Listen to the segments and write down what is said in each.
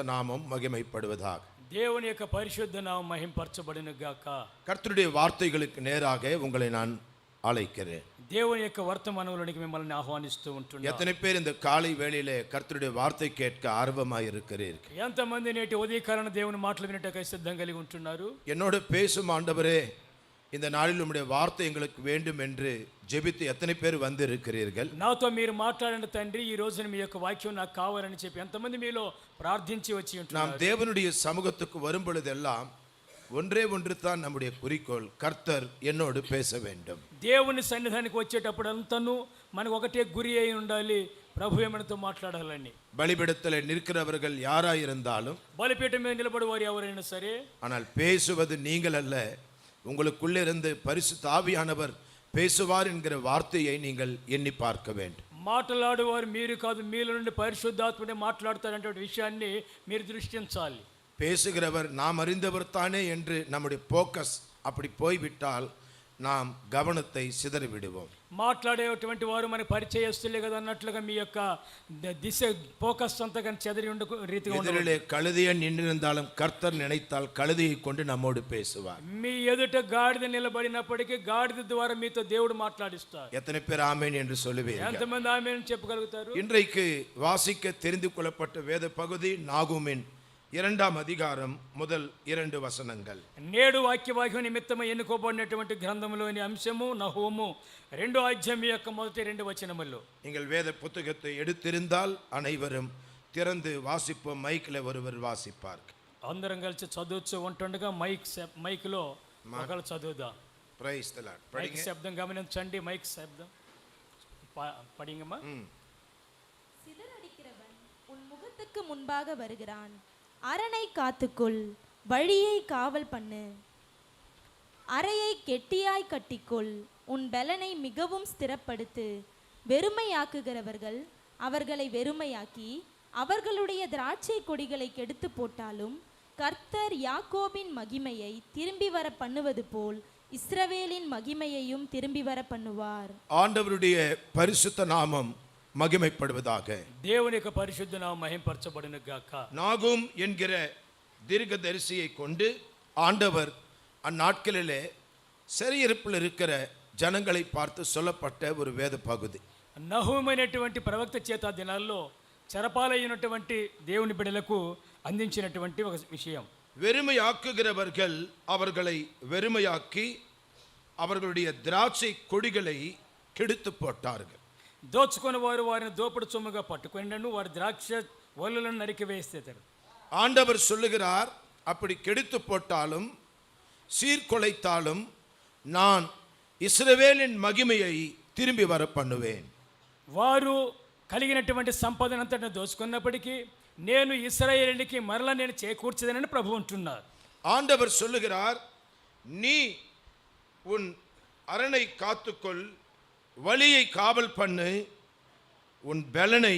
நாமம் மகிமைப்படுவதாக. దేవుని యొక్క పరిశుద్ధ నామం మహింపరచబడును గాక. கர்த்தருடைய வார்த்தைகளுக்கு நேராக உங்களை நான் அழைக்கிறேன். దేవుని యొక్క వర్తమానంలోనికి మిమ్మల్ని ఆహ్వానిస్తూ ఉంటున్నాను. எத்தனை பேர் இந்த காலை வேளையிலே கர்த்தருடைய வார்த்தை கேட்க ஆர்வமாய் இருக்கிறீர்கள்? ఎంతమంది నేటి ఉదయకాలన దేవుని మాటలు వినటకై సిద్ధం కలిగి ఉంటున్నారు? என்னோடு பேசும் ஆண்டவரே, இந்த நாளில் உம்முடைய வார்த்தை எங்களுக்கு வேண்டும் என்று ஜெபித்து எத்தனை பேர் வந்து இருக்கிறீர்கள்? నాతో మీరు మాట్లాడిన తండ్రి, ఈ రోజున మీ యొక్క వాక్యం నాకు కావాలని చెప్పి ఎంతమంది మీలో ప్రార్థించి వచ్చి ఉంటున్నారు? நாம் தேவனுடைய சமூகத்துக்கு வரும் பொழுதெல்லாம் ஒன்றே ஒன்று தான் நம்முடைய குறிக்கோள், கர்த்தர் என்னோடு பேச வேண்டும். దేవుని సన్నిధానికి వచ్చేటప్పుడు అంతను మనకు ఒకటే గురి అయి ఉండాలి, ప్రభు మనతో మాట్లాడాలని. பலிபீடத்தில் நிற்கிறவர்கள் யாராயிருந்தாலும், బలిపీఠం మీద నిలబడేవారు ఎవరైనా సరే, ஆனால் பேசுவது நீங்கள் அல்ல, உங்களுக்குள்ளிருந்து பரிசுத்த ஆவியானவர் பேசுவார் என்கிற வார்த்தையை நீங்கள் எண்ணி பார்க்க வேண்டும். మాట్లాడేవారు మీరు కాదు, మీలో నుండి పరిశుద్ధాత్ముడే మాట్లాడతారంటే విషయాన్ని మీరు దృష్టించాలి. பேசுகிறவர் நாம் அறிந்தவர் தானே என்று நம்முடைய போக்கஸ் அப்படி போய்விட்டால் நாம் கவனத்தை சிதறி விடுவோம். మాట్లాడేటువంటి వారు మనకు పరిచయస్తులే కదా అన్నట్లుగా మీ యొక్క దిశ ఫోకస్ అంతా కానీ చెదరి ఉండే రీతిగా ఉండాలి. எதிரிலே கழுதையை நின்றிருந்தாலும் கர்த்தர் நினைத்தால் கழுதையை கொண்டு நம்மோடு பேசுவார். మీ ఎదుట గాడిద నిలబడినప్పటికీ గాడిద ద్వారా మీతో దేవుడు మాట్లాడిస్తారు. எத்தனை பேர் ஆமென் என்று சொல்லுவீர்கள்? ఎంతమంది ఆమేన్ చెప్పగలుగుతారు? இன்றைக்கு வாசிக்க தெரிந்து கொள்ளப்பட்ட வேத பகுதி நாகூமின் 2ஆம் அதிகாரம் முதல் 2 வசனங்கள். నేడు వాక్యవాక్యం నిమిత్తమై ఎన్నుకోబడినటువంటి గ్రంథంలోని అంశము నహూము 2వ అధ్యాయం యొక్క మొదటి 2 వచనములు. நீங்கள் வேத புத்தகத்தை எடுத்திருந்தால் அனைவரும் திறந்து வாசிப்போம். மைக்கில் ஒருவர் வாசிப்பார். అందరం కలిసి చదువుతూ ఉంటుండగా మైక్లో ఒకళ్ళు చదువుదాం. Praise the lord. మైక్ శబ్దం గమనించండి. మైక్ శబ్దం படிங்கம்மா. சிதறடிக்கிறவன் உன் முகத்துக்கு முன்பாக வருகிறான், அரணை காத்துக்கொள், வழியை காவல் பண்ணு, அறையை கெட்டியாய் கட்டிக்கொள், உன் பலனை மிகவும் ஸ்திரப்படுத்து. வெறுமையாக்குகிறவர்கள் அவர்களை வெறுமையாக்கி அவர்களுடைய திராட்சை கொடிகளை கெடுத்து போட்டாலும் கர்த்தர் யாக்கோபின் மகிமையை திரும்பி வர பண்ணுவது போல் இஸ்ரவேலின் மகிமையையும் திரும்பி வர பண்ணுவார். ஆண்டவருடைய பரிசுத்த நாமம் மகிமைப்படுவதாக. దేవుని యొక్క పరిశుద్ధ నామం మహింపరచబడును గాక. நாகூம் என்கிற தீர்க்கதரிசியை கொண்டு ஆண்டவர் அந்நாட்களிலே சிறையிருப்பில் இருக்கிற ஜனங்களை பார்த்து சொல்லப்பட்ட ஒரு வேத பகுதி. నహూము అనేటువంటి ప్రవక్త చేత దినాల్లో చెరపాలైనటువంటి దేవుని బిడ్డలకు అందించినటువంటి ఒక విషయం. வெறுமையாக்குகிறவர்கள் அவர்களை வெறுமையாக்கி அவர்களுடைய திராட்சை கொடிகளை கெடுத்து போட்டார்கள். దోచుకుని వారు వారిని దోపుడు సొమ్ముగా పట్టుకొనిను వారి ద్రాక్ష వల్లులను నరికి వేస్తారు. ஆண்டவர் சொல்லுகிறார், அப்படி கெடுத்து போட்டாலும் சீர்குலைத்தாலும் நான் இஸ்ரவேலின் மகிமையை திரும்பி வர பண்ணுவேன். వారు కలిగినటువంటి సంపదనంతటిని దోచుకున్నప్పటికీ నేను ఇశ్రాయేలుకి మరలా నేను చేకూర్చదనని ప్రభు అంటున్నారు. ஆண்டவர் சொல்லுகிறார், நீ உன் அரணை காத்துக்கொள், வழியை காவல் பண்ணு, உன் பலனை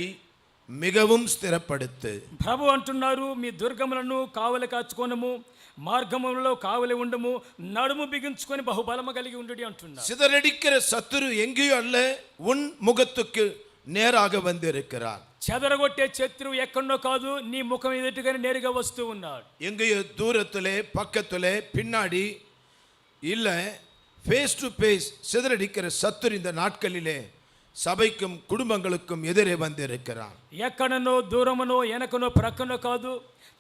மிகவும் ஸ்திரப்படுத்து. ప్రభు అంటున్నారు, మీ దుర్గములను కావలి కాచుకోనము, మార్గములలో కావలి ఉండము, నడుము బిగించుకొని బహుబలము కలిగి ఉండుడి అంటున్నారు. சிதறடிக்கிற சத்துரு எங்கேயோ அல்ல, உன் முகத்துக்கு நேராக வந்திருக்கிறார். చెదరగొట్టే శత్రువు ఎక్కడో కాదు, నీ ముఖం ఎదుటిగానే నేరుగా వస్తూ ఉన్నాడు. எங்கேயோ தூரத்திலே பக்கத்திலே பின்னாடி இல்ல, ஃபேஸ் டு ஃபேஸ் சிதறடிக்கிற சத்துரு இந்த நாட்களிலே சபைக்கும் குடும்பங்களுக்கும் எதிரே வந்திருக்கிறார். ఎక్కడనో దూరమనో వెనకనో ప్రక్కనో కాదు,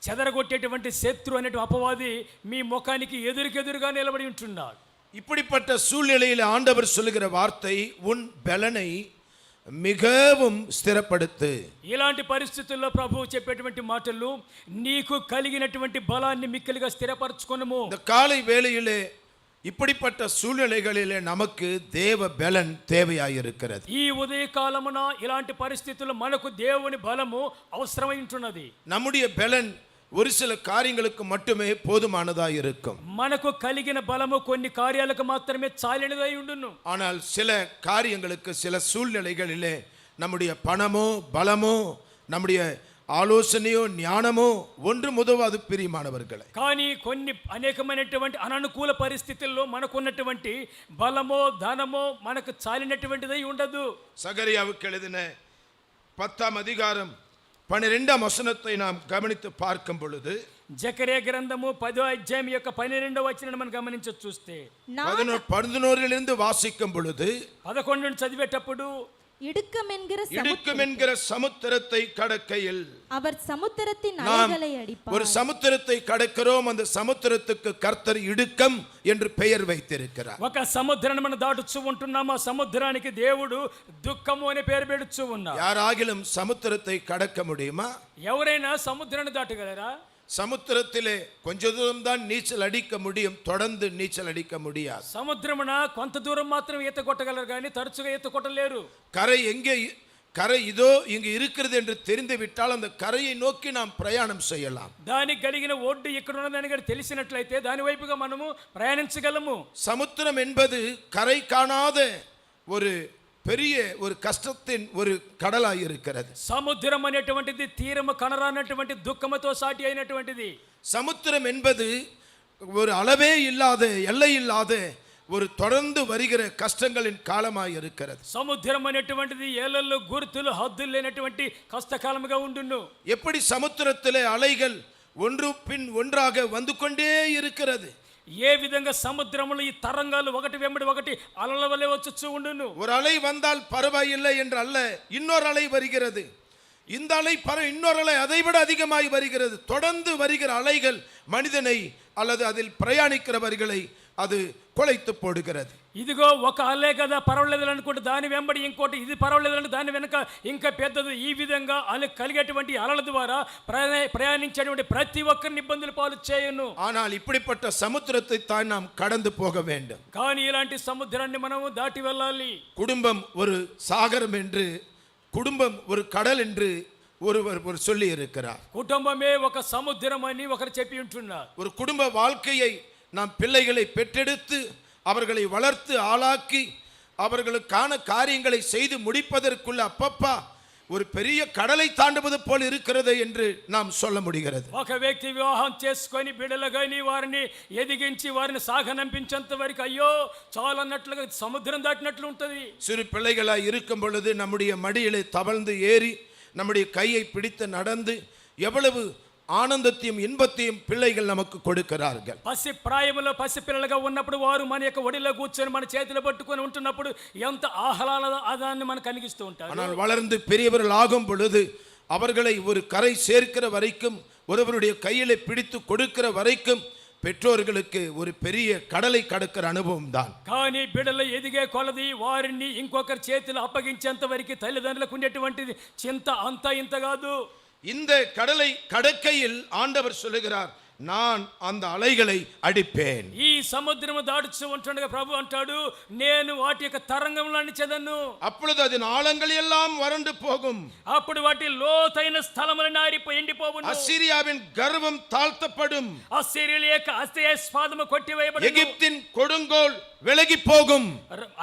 చెదరగొట్టేటువంటి శత్రు అనే అపవాది మీ ముఖానికి ఎదురుగా నిలబడి ఉంటున్నాడు. இப்படிப்பட்ட சூழ்நிலையில் ஆண்டவர் சொல்லுகிற வார்த்தை, உன் பலனை மிகவும் ஸ்திரப்படுத்து. ఇలాంటి పరిస్థితుల్లో ప్రభువు చెప్పేటువంటి మాటలు, నీకు కలిగినటువంటి బలాన్ని మిక్కిలిగా స్థిరపరచుకొనుము. இந்த காலை வேளையிலே இப்படிப்பட்ட சூழ்நிலைகளிலே நமக்கு தேவ பலன் தேவையாயிருக்கிறது. ఈ ఉదయ కాలమున ఇలాంటి పరిస్థితుల్లో మనకు దేవుని బలము అవసరమై ఉంటున్నది. நம்முடைய பலன் ஒரு சில காரியங்களுக்கு மட்டுமே போதுமானதா இருக்கும். మనకు కలిగిన బలము కొన్ని కార్యాలకు మాత్రమే చాలినదై ఉండును. ஆனால் சில காரியங்களுக்கு சில சூழ்நிலைகளிலே நம்முடைய பணமோ பலமோ நம்முடைய ఆలోచనయో జ్ఞానమో ఒండ్రు ముదవదు ప్రియమానవర్గలే. కానీ కొన్ని అనేకమైనటువంటి అననుకూల పరిస్థితుల్లో మనకున్నటువంటి బలమో ధనమో మనకు చాలినటువంటిదై ఉండదు. சகரியாவுக்கு எழுதின 10ஆம் அதிகாரம் 12ஆம் வசனத்தை நாம் கவனித்து பார்க்கும் பொழுது జకర్యా గ్రంథము 10వ అధ్యాయం యొక్క 12వ వచనాన్ని మనం గమనించి చూస్తే 11 வாசிக்கும் பொழுது 11 చదివేటప్పుడు இடுக்கமென்கிற சமுத்திரத்தை கடக்கையில் அவர் சமுத்திரத்தின் அலைகளை அடிப்பார். ஒரு சமுத்திரத்தை கடக்கிறோம், அந்த சமுத்திரத்துக்கு கர்த்தர் இடுக்கம் என்று பெயர் வைத்திருக்கிறார். ఒక సముద్రాన్ని మనం దాటుచూ ఉంటున్నాము, ఆ సముద్రానికి దేవుడు దుఃఖము అనే పేరు పెడుచూ ఉన్నారు. யாராகிலும் சமுத்திரத்தை கடக்க முடியுமா? ఎవరైనా సముద్రాన్ని దాటగలరా? சமுத்திரத்திலே கொஞ்ச தூரம் தான் நீச்சல் அடிக்க முடியும், தொடர்ந்து நீச்சல் அடிக்க முடியாது. సముద్రమున కొంత దూరం మాత్రం ఈత కొట్టగలరు కానీ తరచుగా ఈత కొట్టలేరు. கரை இதோ இங்கு இருக்கிறது என்று தெரிந்து விட்டால் அந்த கரையை நோக்கி நாம் பிரயாணம் செய்யலாம். దానికి కలిగిన ఒడ్డు ఇక్కడ ఉన్నదని కూడా తెలిసినట్లయితే దాని వైపుగా మనము ప్రయాణించగలము. சமுத்திரம் என்பது கரை காணாத ஒரு பெரிய ஒரு கஷ்டத்தின் ஒரு கடலாய் இருக்கிறது. సముద్రం అనేటువంటిది తీరము కనరానటువంటి దుఃఖముతో సాటి అయినటువంటిది. சமுத்திரம் என்பது ஒரு அளவே இல்லாத எல்லை இல்லாத ஒரு தொடர்ந்து வருகிற கஷ்டங்களின் காலமாய் இருக்கிறது. సముద్రం అనేటువంటిది ఏలల్లో గుర్తులు హద్దులు లేనటువంటి కష్టకాలముగా ఉండును. எப்படி சமுத்திரத்திலே அலைகள் ஒன்று பின் ஒன்றாக வந்து கொண்டே இருக்கிறது. ఏ విధంగా సముద్రములో ఈ తరంగాలు ఒకటి వెంబడి ఒకటి అలల వలె వచ్చుచూ ఉండును. ஒரு அலை வந்தால் பரவாயில்லை என்று அல்ல, இன்னொரு அலை வருகிறது. இந்த அலை இன்னொரு அலை அதைவிட அதிகமாய் வருகிறது. தொடர்ந்து வருகிற அலைகள் மனிதனை அல்லது அதில் பிரயாணிக்கிறவர்களை அது கொலைத்து போடுகிறது. ఇదిగో ఒక అలే కదా పర్వాలేదు అనుకుంటే దాని వెంబడి ఇంకోటి, ఇది పర్వాలేదు అంటే దాని వెనక ఇంకా పెద్దది. ఈ విధంగా అలా కలిగేటువంటి అలల ద్వారా ప్రయాణించేటువంటి ప్రతి ఒక్కరిని ఇబ్బందులు పాలు చేయను. ஆனால் இப்படிப்பட்ட சமுத்திரத்தை தான் நாம் கடந்து போக வேண்டும். కానీ ఇలాంటి సముద్రాన్ని మనము దాటి వెళ్ళాలి. குடும்பம் ஒரு சாகரம் என்று, குடும்பம் ஒரு கடல் என்று ஒருவர் சொல்லி இருக்கிறார். కుటుంబమే ఒక సముద్రం అని ఒకరు చెప్పి ఉంటున్నారు. ஒரு குடும்ப வாழ்க்கையை நாம் பிள்ளைகளை பெற்றெடுத்து அவர்களை வளர்த்து ஆளாக்கி அவர்களுக்கான காரியங்களை செய்து முடிப்பதற்குள்ள அப்பப்பா ஒரு பெரிய கடலை தாண்டுவது போல் இருக்கிறது என்று நாம் சொல்ல முடிகிறது. ఒక వ్యక్తి వివాహం చేసుకొని బిడ్డలుగాని వారిని ఎదిగించి వారిని సాగనంపించేంత వరకు అయ్యో చాలా అన్నట్లుగా సముద్రం దాటినట్లు ఉంటుంది. சிறு பிள்ளைகளாய் இருக்கும் பொழுது நம்முடைய மடியிலே தவழ்ந்து ஏறி நம்முடைய கையை பிடித்து நடந்து எவ்வளவு ఆనందத்தையும் ఇన్బத்தையும் పిల్లలు நமக்கு கொடுக்கிறார்கள். పసి ప్రాయములో పసి పిల్లలుగా ఉన్నప్పుడు వారు మన యొక్క ఒడిలో కూర్చొని మన చేతిలో పట్టుకొని ఉంటున్నప్పుడు ఎంత ఆహ్లాదాన్ని మనకు కలిగిస్తూ ఉంటారు. ஆனால் வளர்ந்து பெரியவர்கள் ஆகும் பொழுது அவர்களை ஒரு கரை சேர்க்கிற வரைக்கும், ஒருவருடைய கையிலே பிடித்து கொடுக்கிற வரைக்கும் பெற்றோர்களுக்கு ஒரு பெரிய கடலை கடக்கிற அனுபவம் தான். కానీ బిడ్డలు ఎదిగే కొలది వారిని ఇంకొకరి చేతిలో అప్పగించేంత వరకు తల్లిదండ్రులకు ఉండేటువంటిది చింత అంతా ఇంత కాదు. இந்த கடலை கடக்கையில் ஆண்டவர் சொல்லுகிறார், நான் அந்த அலைகளை அடிப்பேன். ఈ సముద్రము దాటుచూ ఉంటుండగా ప్రభు అంటాడు, నేను వాటి యొక్క తరంగములను చెదను. அப்பொழுது அதன் ஆழங்கள் எல்லாம் வறண்டு போகும். అప్పుడు వాటి లోతైన స్థలములను ఆరిపోయి ఎండిపోవును. అస్సీరియాவின் గర్వం தாழ்த்தப்படும். అస్సీరియల యొక్క అస్త్రస్పాదము కొట్టివేయబడును. எகிப்தின் கொடுங்கோல் விலகி போகும்.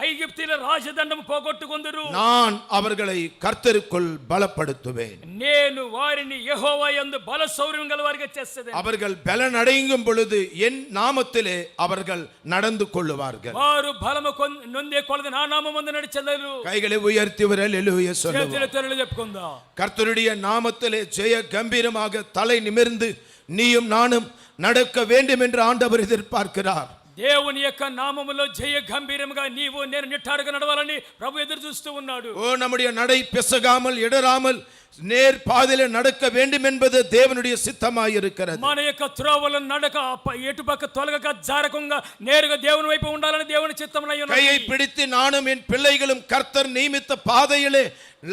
ఐగుప్తుల రాజదండము పోగొట్టుకొందురు. நான் அவர்களை கர்த்தருக்குள் பலப்படுத்துவேன். నేను వారిని యెహోవా యందు బల శౌర్యం గలవారిగా చేసేదను. அவர்கள் பலன் அடையும் பொழுது என் நாமத்திலே அவர்கள் நடந்து கொள்ளுவார்கள். వారు బలము నొందే కొలది నా నామమందు నడిచెదరు. கைகளை உயர்த்தி ஹல்லேலூயா சொல்லுவோம். చేతుల తెరలు చెప్పుకుందాం. கர்த்தருடைய நாமத்திலே ஜெய கம்பீரமாக தலை நிமிர்ந்து நீயும் நானும் நடக்க வேண்டும் என்று ஆண்டவர் எதிர்பார்க்கிறார். దేవుని యొక్క నామములో జయ గంభీరముగా నీవు నేను నిట్టారుగా నడవాలని ప్రభు ఎదురు చూస్తూ ఉన్నాడు. ஓ நம்முடைய நடை பிசகாமல் இடராமல் நேர் பாதையிலே நடக்க வேண்டும் என்பது தேவனுடைய சித்தமாய் இருக்கிறது. మన యొక్క త్రోవల నడక ఎటుపక్క తొలగక జారకంగా నేరుగా దేవుని వైపు ఉండాలని దేవుని చిత్తమై ఉన్నది. கையை பிடித்து நானும் என் பிள்ளைகளும் கர்த்தர் நியமித்த பாதையிலே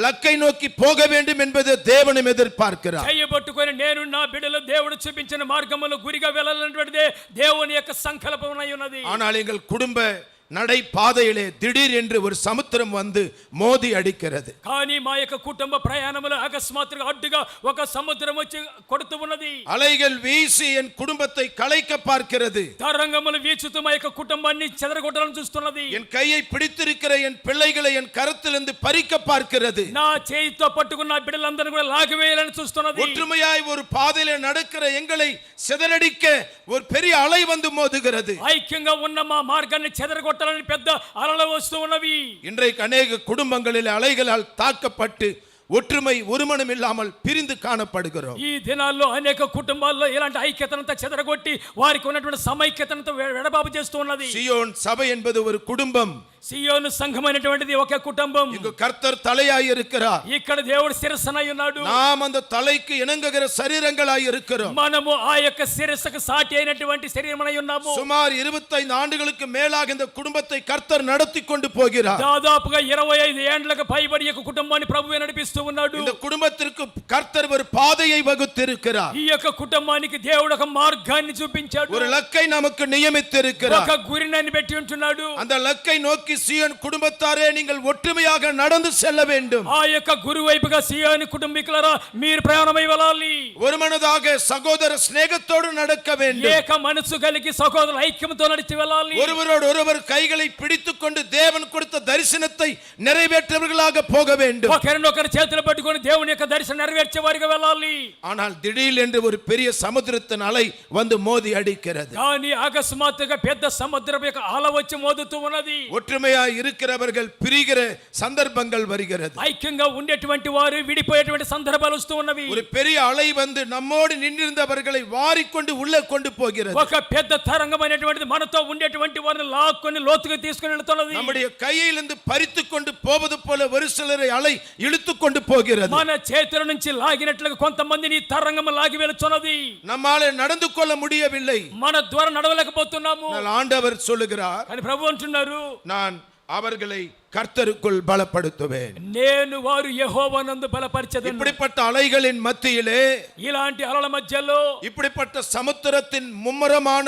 லக்கை நோக்கி போக வேண்டும் என்பது தேவனும் எதிர்பார்க்கிறார். చెయ్యి పట్టుకొని నేను నా బిడ్డలు దేవుడు చూపించిన మార్గములో గురిగా వెళ్ళాలన్నటువంటిదే దేవుని యొక్క సంకల్పమై ఉన్నది. ஆனால் எங்கள் குடும்ப நடை பாதையிலே திடீர் என்று ஒரு சமுத்திரம் வந்து மோதி அடிக்கிறது. కానీ మా యొక్క కుటుంబ ప్రయాణములో అకస్మాత్తుగా అడ్డుగా ఒక సముద్రం వచ్చి కొడుతూ ఉన్నది. அலைகள் வீசி என் குடும்பத்தை கலைக்க பார்க்கிறது. తరంగములు వీచుతూ మా యొక్క కుటుంబాన్ని చెదరగొట్టాలని చూస్తున్నది. என் கையை பிடித்திருக்கிற என் பிள்ளைகளை என் கரத்திலிருந்து பறிக்க பார்க்கிறது. నా చేయితో పట్టుకున్న బిడ్డలందరినీ కూడా లాగివేయాలని చూస్తున్నది. ஒற்றுமையாய் ஒரு பாதையிலே நடக்கிற எங்களை சிதறடிக்க ஒரு பெரிய அலை வந்து மோதுகிறது. ఐక్యంగా ఉన్న మా మార్గాన్ని చెదరగొట్టాలని పెద్ద అలలు వస్తూ ఉన్నవి. இன்றைக்கு அநேக குடும்பங்களில் அலைகளால் தாக்கப்பட்டு ஒற்றுமை ஒருமனம் இல்லாமல் பிரிந்து காணப்படுகிறோம். ఈ దినాల్లో అనేక కుటుంబాల్లో ఇలాంటి ఐక్యతనంతా చెదరగొట్టి వారికి ఉన్నటువంటి సమైక్యతనంతా వెడబాబు చేస్తూ ఉన్నది. சியோன் சபை என்பது ஒரு குடும்பம். సియోను సంఘమైనటువంటిది ఒకే కుటుంబం. இங்கு கர்த்தர் தலையாய் இருக்கிறார். ఇక్కడ దేవుడు శిరస్సునై ఉన్నాడు. நாம் அந்த தலைக்கு இணங்குகிற சரீரங்களாய் இருக்கிறோம். మనము ఆ యొక్క శిరస్సుకు సాటి అయినటువంటి శరీరమై ఉన్నాము. சுமார் 25 ஆண்டுகளுக்கு மேலாக இந்த குடும்பத்தை கர்த்தர் நடத்தி கொண்டு போகிறார். దాదాపుగా 25 ఏండ్లకు పైబడి యొక్క కుటుంబాన్ని ప్రభువే నడిపిస్తూ ఉన్నాడు. இந்த குடும்பத்திற்கு கர்த்தர் ஒரு பாதையை வகுத்திருக்கிறார். ఈ యొక్క కుటుంబానికి దేవుడు ఒక మార్గాన్ని చూపించాడు. ஒரு லக்கை நமக்கு நியமித்திருக்கிறார். ఒక గురిని పెట్టి ఉంటున్నాడు. அந்த லக்கை நோக்கி சீயோன் குடும்பத்தாரே நீங்கள் ஒற்றுமையாக நடந்து செல்ல வேண்டும். ఆ యొక్క గురు వైపుగా సియోను కుటుంబీకులారా మీరు ప్రయాణమై వెళ్ళాలి. ஒருமனதாக சகோதர சிநேகத்தோடு நடக்க வேண்டும். ఏక మనసు కలిగి సహోదరుల ఐక్యంతో నడిచి వెళ్ళాలి. ஒருவரோடு ஒருவர் கைகளை பிடித்துக் கொண்டு தேவன் கொடுத்த தரிசனத்தை நிறைவேற்றவர்களாக போக வேண்டும். ఒకరినొకరు చేతులు పట్టుకొని దేవుని యొక్క దర్శనం నెరవేర్చే వారిగా వెళ్ళాలి. ஆனால் திடீர் என்று ஒரு பெரிய சமுத்திரத்தின் அலை வந்து மோதி அடிக்கிறது. కానీ అకస్మాత్తుగా పెద్ద సముద్రం యొక్క అల వచ్చి మోదుతూ ఉన్నది. ஒற்றுமையாய் இருக்கிறவர்கள் பிரிகிற சந்தர்ப்பங்கள் வருகிறது. ఐక్యంగా ఉండేటువంటి వారు విడిపోయేటువంటి సందర్భాలు వస్తూ ఉన్నవి. ஒரு பெரிய அலை வந்து நம்மோடு நின்றிருந்தவர்களை வாரிக்கொண்டு உள்ளே கொண்டு போகிறது. ఒక పెద్ద తరంగమైనటువంటిది మనతో ఉండేటువంటి వారిని లాక్కొని లోతుగా తీసుకొని వెళ్తున్నది. நம்முடைய கையிலிருந்து பறித்து கொண்டு போவது போல ஒரு சிலரை அலை இழுத்து கொண்டு போகிறது. మన చేతుల నుంచి లాగినట్లుగా కొంతమందిని తరంగం లాగి వెళ్తున్నది. நம்மாலே நடந்து கொள்ள முடியவில்லை. మన ద్వారా నడవలేకపోతున్నాము. ஆனால் ஆண்டவர் சொல்லுகிறார், కానీ ప్రభు అంటున్నారు, நான் அவர்களை கர்த்தருக்குள் பலப்படுத்துவேன். నేను వారు యెహోవానందు బలపరచెదను. இப்படிப்பட்ட அலைகளின் மத்தியிலே, ఇలాంటి అలల మధ్యలో, இப்படிப்பட்ட சமுத்திரத்தின் மும்முரமான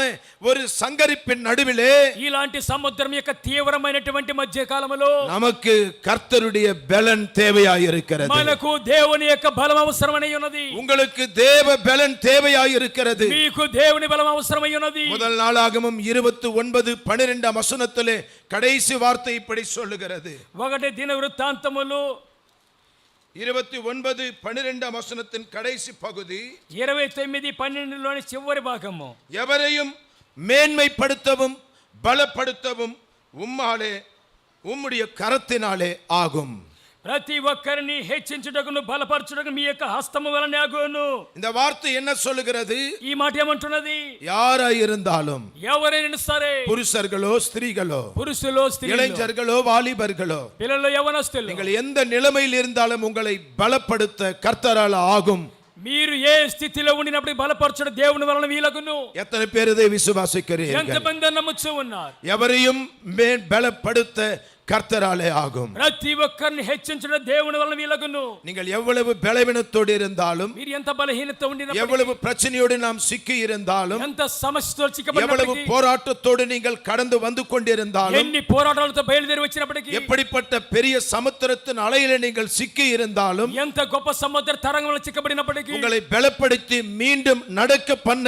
ஒரு சங்கரிப்பின் நடுவிலே, ఇలాంటి సముద్రం యొక్క తీవ్రమైనటువంటి మధ్య కాలంలో நமக்கு கர்த்தருடைய பலன் தேவையாயிருக்கிறது. మనకు దేవుని యొక్క బలం అవసరమై ఉన్నది. உங்களுக்கு தேவ பலன் தேவையாயிருக்கிறது. మీకు దేవుని బలం అవసరమై ఉన్నది. முதல் நாளாகமம் 29:12 வசனத்திலே கடைசி வார்த்தை இப்படி சொல்லுகிறது. ఒకటి దిన వృత్తాంతములు 29:12 வசனத்தின் கடைசி பகுதி, 29:12లోని చివరి భాగము, எவரையும் மேன்மைப்படுத்தவும் பலப்படுத்தவும் உம்மாலே உம்முடைய கரத்தினாலே ஆகும். ప్రతి ఒక్కరిని హెచ్చించుటకును బలపరచుటకు మీ యొక్క హస్తము వలన ఆగును. இந்த வார்த்தை என்ன சொல்லுகிறது? ఈ మాట ఏమంటున్నది? யாராய் இருந்தாலும், ఎవరైనా సరే, புருஷர்களோ ஸ்திரீகளோ, పురుషులు స్త్రీలు, இளைஞர்களோ வாலிபர்களோ, పిల్లలు యవనస్తులు, நீங்கள் எந்த நிலைமையில் இருந்தாலும் உங்களை பலப்படுத்த கர்த்தரால் ஆகும். మీరు ఏ స్థితిలో ఉండినప్పుడు బలపరచడం దేవుని వలన వీలగును. எத்தனை பேர் இதை விசுவாசிக்கிறீர்கள்? ఎంతమంది నమ్ముచూ ఉన్నారు? எவரையும் பலப்படுத்த கர்த்தராலே ஆகும். ప్రతి ఒక్కరిని హెచ్చించడం దేవుని వలన వీలగును. நீங்கள் எவ்வளவு பலவீனத்தோடு இருந்தாலும், మీరు ఎంత బలహీనత ఉండినప్పుడు, எவ்வளவு பிரச்சனையோடு நாம் சிக்கி இருந்தாலும், ఎంత సమస్యతో எவ்வளவு చిక్కబడినప్పటికీ, போராட்டத்தோடு நீங்கள் கடந்து வந்து கொண்டிருந்தாலும், ఎన్ని పోరాటాలతో బయలుదేరి వచ్చినప్పటికీ, எப்படிப்பட்ட பெரிய சமுத்திரத்தின் அலையில நீங்கள் சிக்கி இருந்தாலும், ఎంత గొప్ప సముద్ర తరంగంలో చిక్కబడినప్పటికీ, உங்களை பலப்படுத்தி மீண்டும் நடக்க பண்ண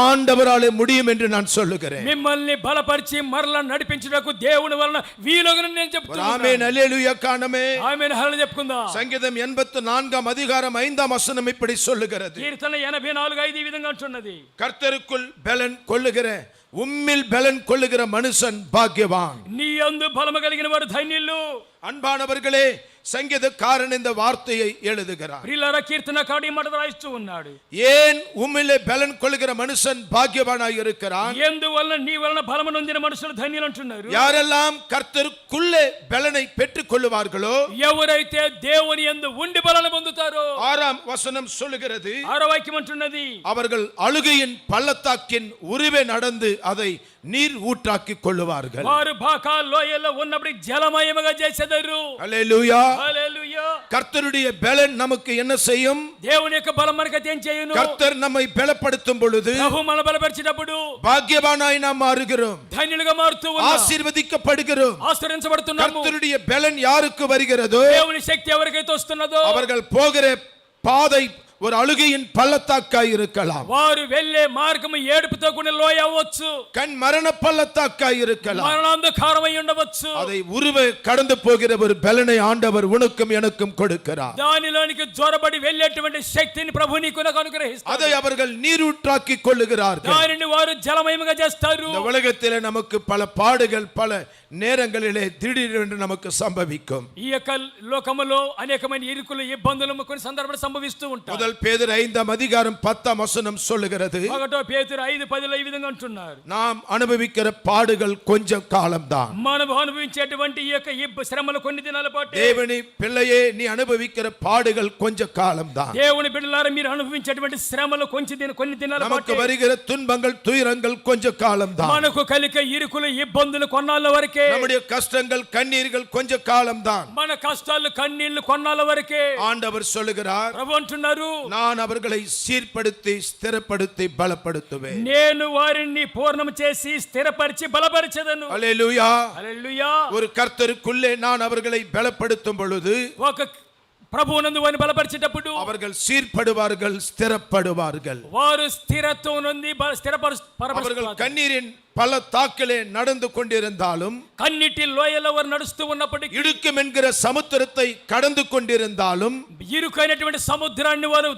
ஆண்டவராலே முடியும் என்று நான் சொல்லுகிறேன். మిమ్మల్ని బలపరిచి మరలా నడిపించుటకు దేవుని వలన వీలగును నేను చెప్తున్నాను. ஆமென், அல்லேலூயா காணமே. ఆమేన్, హల్లెలూయా చెప్పుకుందాం. சங்கீதம் 84:5 இப்படி சொல்லுகிறது. కీర్తన 84:5 ఈ విధంగా అంటున్నది, கர்த்தருக்குள் பலன் கொள்ளுகிற, உம்மில் பலன் கொள்ளுகிற மனுஷன் பாக்கியவான். నీ యందు బలము కలిగిన వారు ధన్యులు. அன்பானவர்களே, சங்கீதக்காரன் இந்த வார்த்தையை எழுதுகிறார். ప్రియులారా, కీర్తనకారుడు ఈ మాట రాయిస్తూ ఉన్నాడు. ஏன் உம்மிலே பலன் கொள்ளுகிற மனுஷன் பாக்கியவானாய் இருக்கிறான்? ఎందువలన నీ వలన బలము నొందిన మనుషులు ధన్యులు అంటున్నారు. யாரெல்லாம் கர்த்தருக்குள்ளே பலனை பெற்றுக் கொள்ளுவார்களோ, ఎవరైతే దేవుని యందు ఉండి బలము పొందుతారో, 6ஆம் வசனம் சொல்லுகிறது, 6వ వాక్యం అంటున్నది, அவர்கள் அழுகையின் பள்ளத்தாக்கின் உருவே நடந்து அதை நீர் ஊற்றாக்கி கொள்ளுவார்கள். వారు బాకా లోయలో ఉన్నప్పుడు జలమయముగా చేసేదారు. அல்லேலூயா. హల్లెలూయా. கர்த்தருடைய பலன் நமக்கு என்ன செய்யும்? దేవుని యొక్క బలం మనకైతే ఏం చేయును? கர்த்தர் நம்மை பலப்படுத்தும் பொழுது ప్రభు మన బలపరిచినప్పుడు பாக்கியவானாய் நாம் மாறுகிறோம், ధన్యులుగా మారుతూ ఉన్నాం, ஆசீர்வதிக்கப்படுகிறோம். ఆశ్రయించబడుతున్నాము. கர்த்தருடைய பலன் யாருக்கு வருகிறதோ, దేవుని శక్తి ఎవరికైతే వస్తున్నదో அவர்கள் போகிற பாதை ஒரு அழுகையின் பள்ளத்தாக்காய் இருக்கலாம். వారు వెళ్ళే మార్గము ఏడుపుతో కూడిన లోయ అవ్వచ్చు. கண் மரண பள்ளத்தாக்காய் இருக்கலாம். మరణాంధకారమై ఉండవచ్చు. அதை உருவ கடந்து போகிற ஒரு பலனை ஆண்டவர் உனக்கும் எனக்கும் கொடுக்கிறார். దానిలోనికి జొరబడి వెళ్ళేటువంటి శక్తిని ప్రభువు నీకు నాకు అనుగ్రహిస్తాడు. அதை அவர்கள் நீரூற்றாக்கி கொள்ளுகிறார்கள். దానిని వారు జలమయముగా చేస్తారు. இந்த உலகத்திலே நமக்கு பல பாடுகள் பல நேரங்களிலே திடீரென்று நமக்கு சம்பவிக்கும். ఈ యొక్క లోకములో అనేకమైన ఇరుకులు ఇబ్బందులు కొన్ని సందర్భాలు సంభవిస్తూ ఉంటాయి. முதல் பேதுரு 5ஆம் அதிகாரம் 10ஆம் வசனம் சொல்லுகிறது, ఒకటో పేతురు 5:10 ఈ విధంగా అంటున్నారు, நாம் அனுபவிக்கிற பாடுகள் கொஞ்சம் காலம்தான். మనం అనుభవించేటువంటి ఈ యొక్క శ్రమలు కొన్ని దినాల పాటు. தேவனி பிள்ளையே, நீ அனுபவிக்கிற பாடுகள் கொஞ்ச காலம்தான். దేవుని బిడ్డలారా, మీరు అనుభవించేటువంటి శ్రమలు కొన్ని దినాల நமக்கு పాటు. வருகிற துன்பங்கள் துயரங்கள் கொஞ்ச காலம்தான். మనకు కలిగే ఇరుకులు ఇబ్బందులు కొన్నాళ్ళ వరకే. நம்முடைய கஷ்டங்கள் கண்ணீர்கள் கொஞ்ச காலம்தான். మన కష్టాలు కన్నీళ్లు కొన్నాళ్ళ వరకే. ஆண்டவர் சொல்லுகிறார், ప్రభు అంటున్నారు, நான் அவர்களை சீர்படுத்தி ஸ்திரப்படுத்தி பலப்படுத்துவேன். నేను వారిని పూర్ణం చేసి స్థిరపరిచి బలపరిచెదను. அல்லேலூயா. హల్లెలూయా. ஒரு கர்த்தருக்குள்ளே நான் அவர்களை பலப்படுத்தும் பொழுது ఒక ప్రభువునందు వారిని బలపరిచేటప్పుడు அவர்கள் சீர்படுவார்கள், ஸ்திரப்படுவார்கள். వారు స్థిరత్వం నుండి அவர்கள் கண்ணீரின் பல தாக்கிலே நடந்து கொண்டிருந்தாலும், కన్నిటి లోయలో వారు నడుస్తూ ఉన్నప్పటికీ, இடுக்கும் என்கிற சமுத்திரத்தை கடந்து கொண்டிருந்தாலும், ఇరుకైనటువంటి సముద్రాన్ని వారు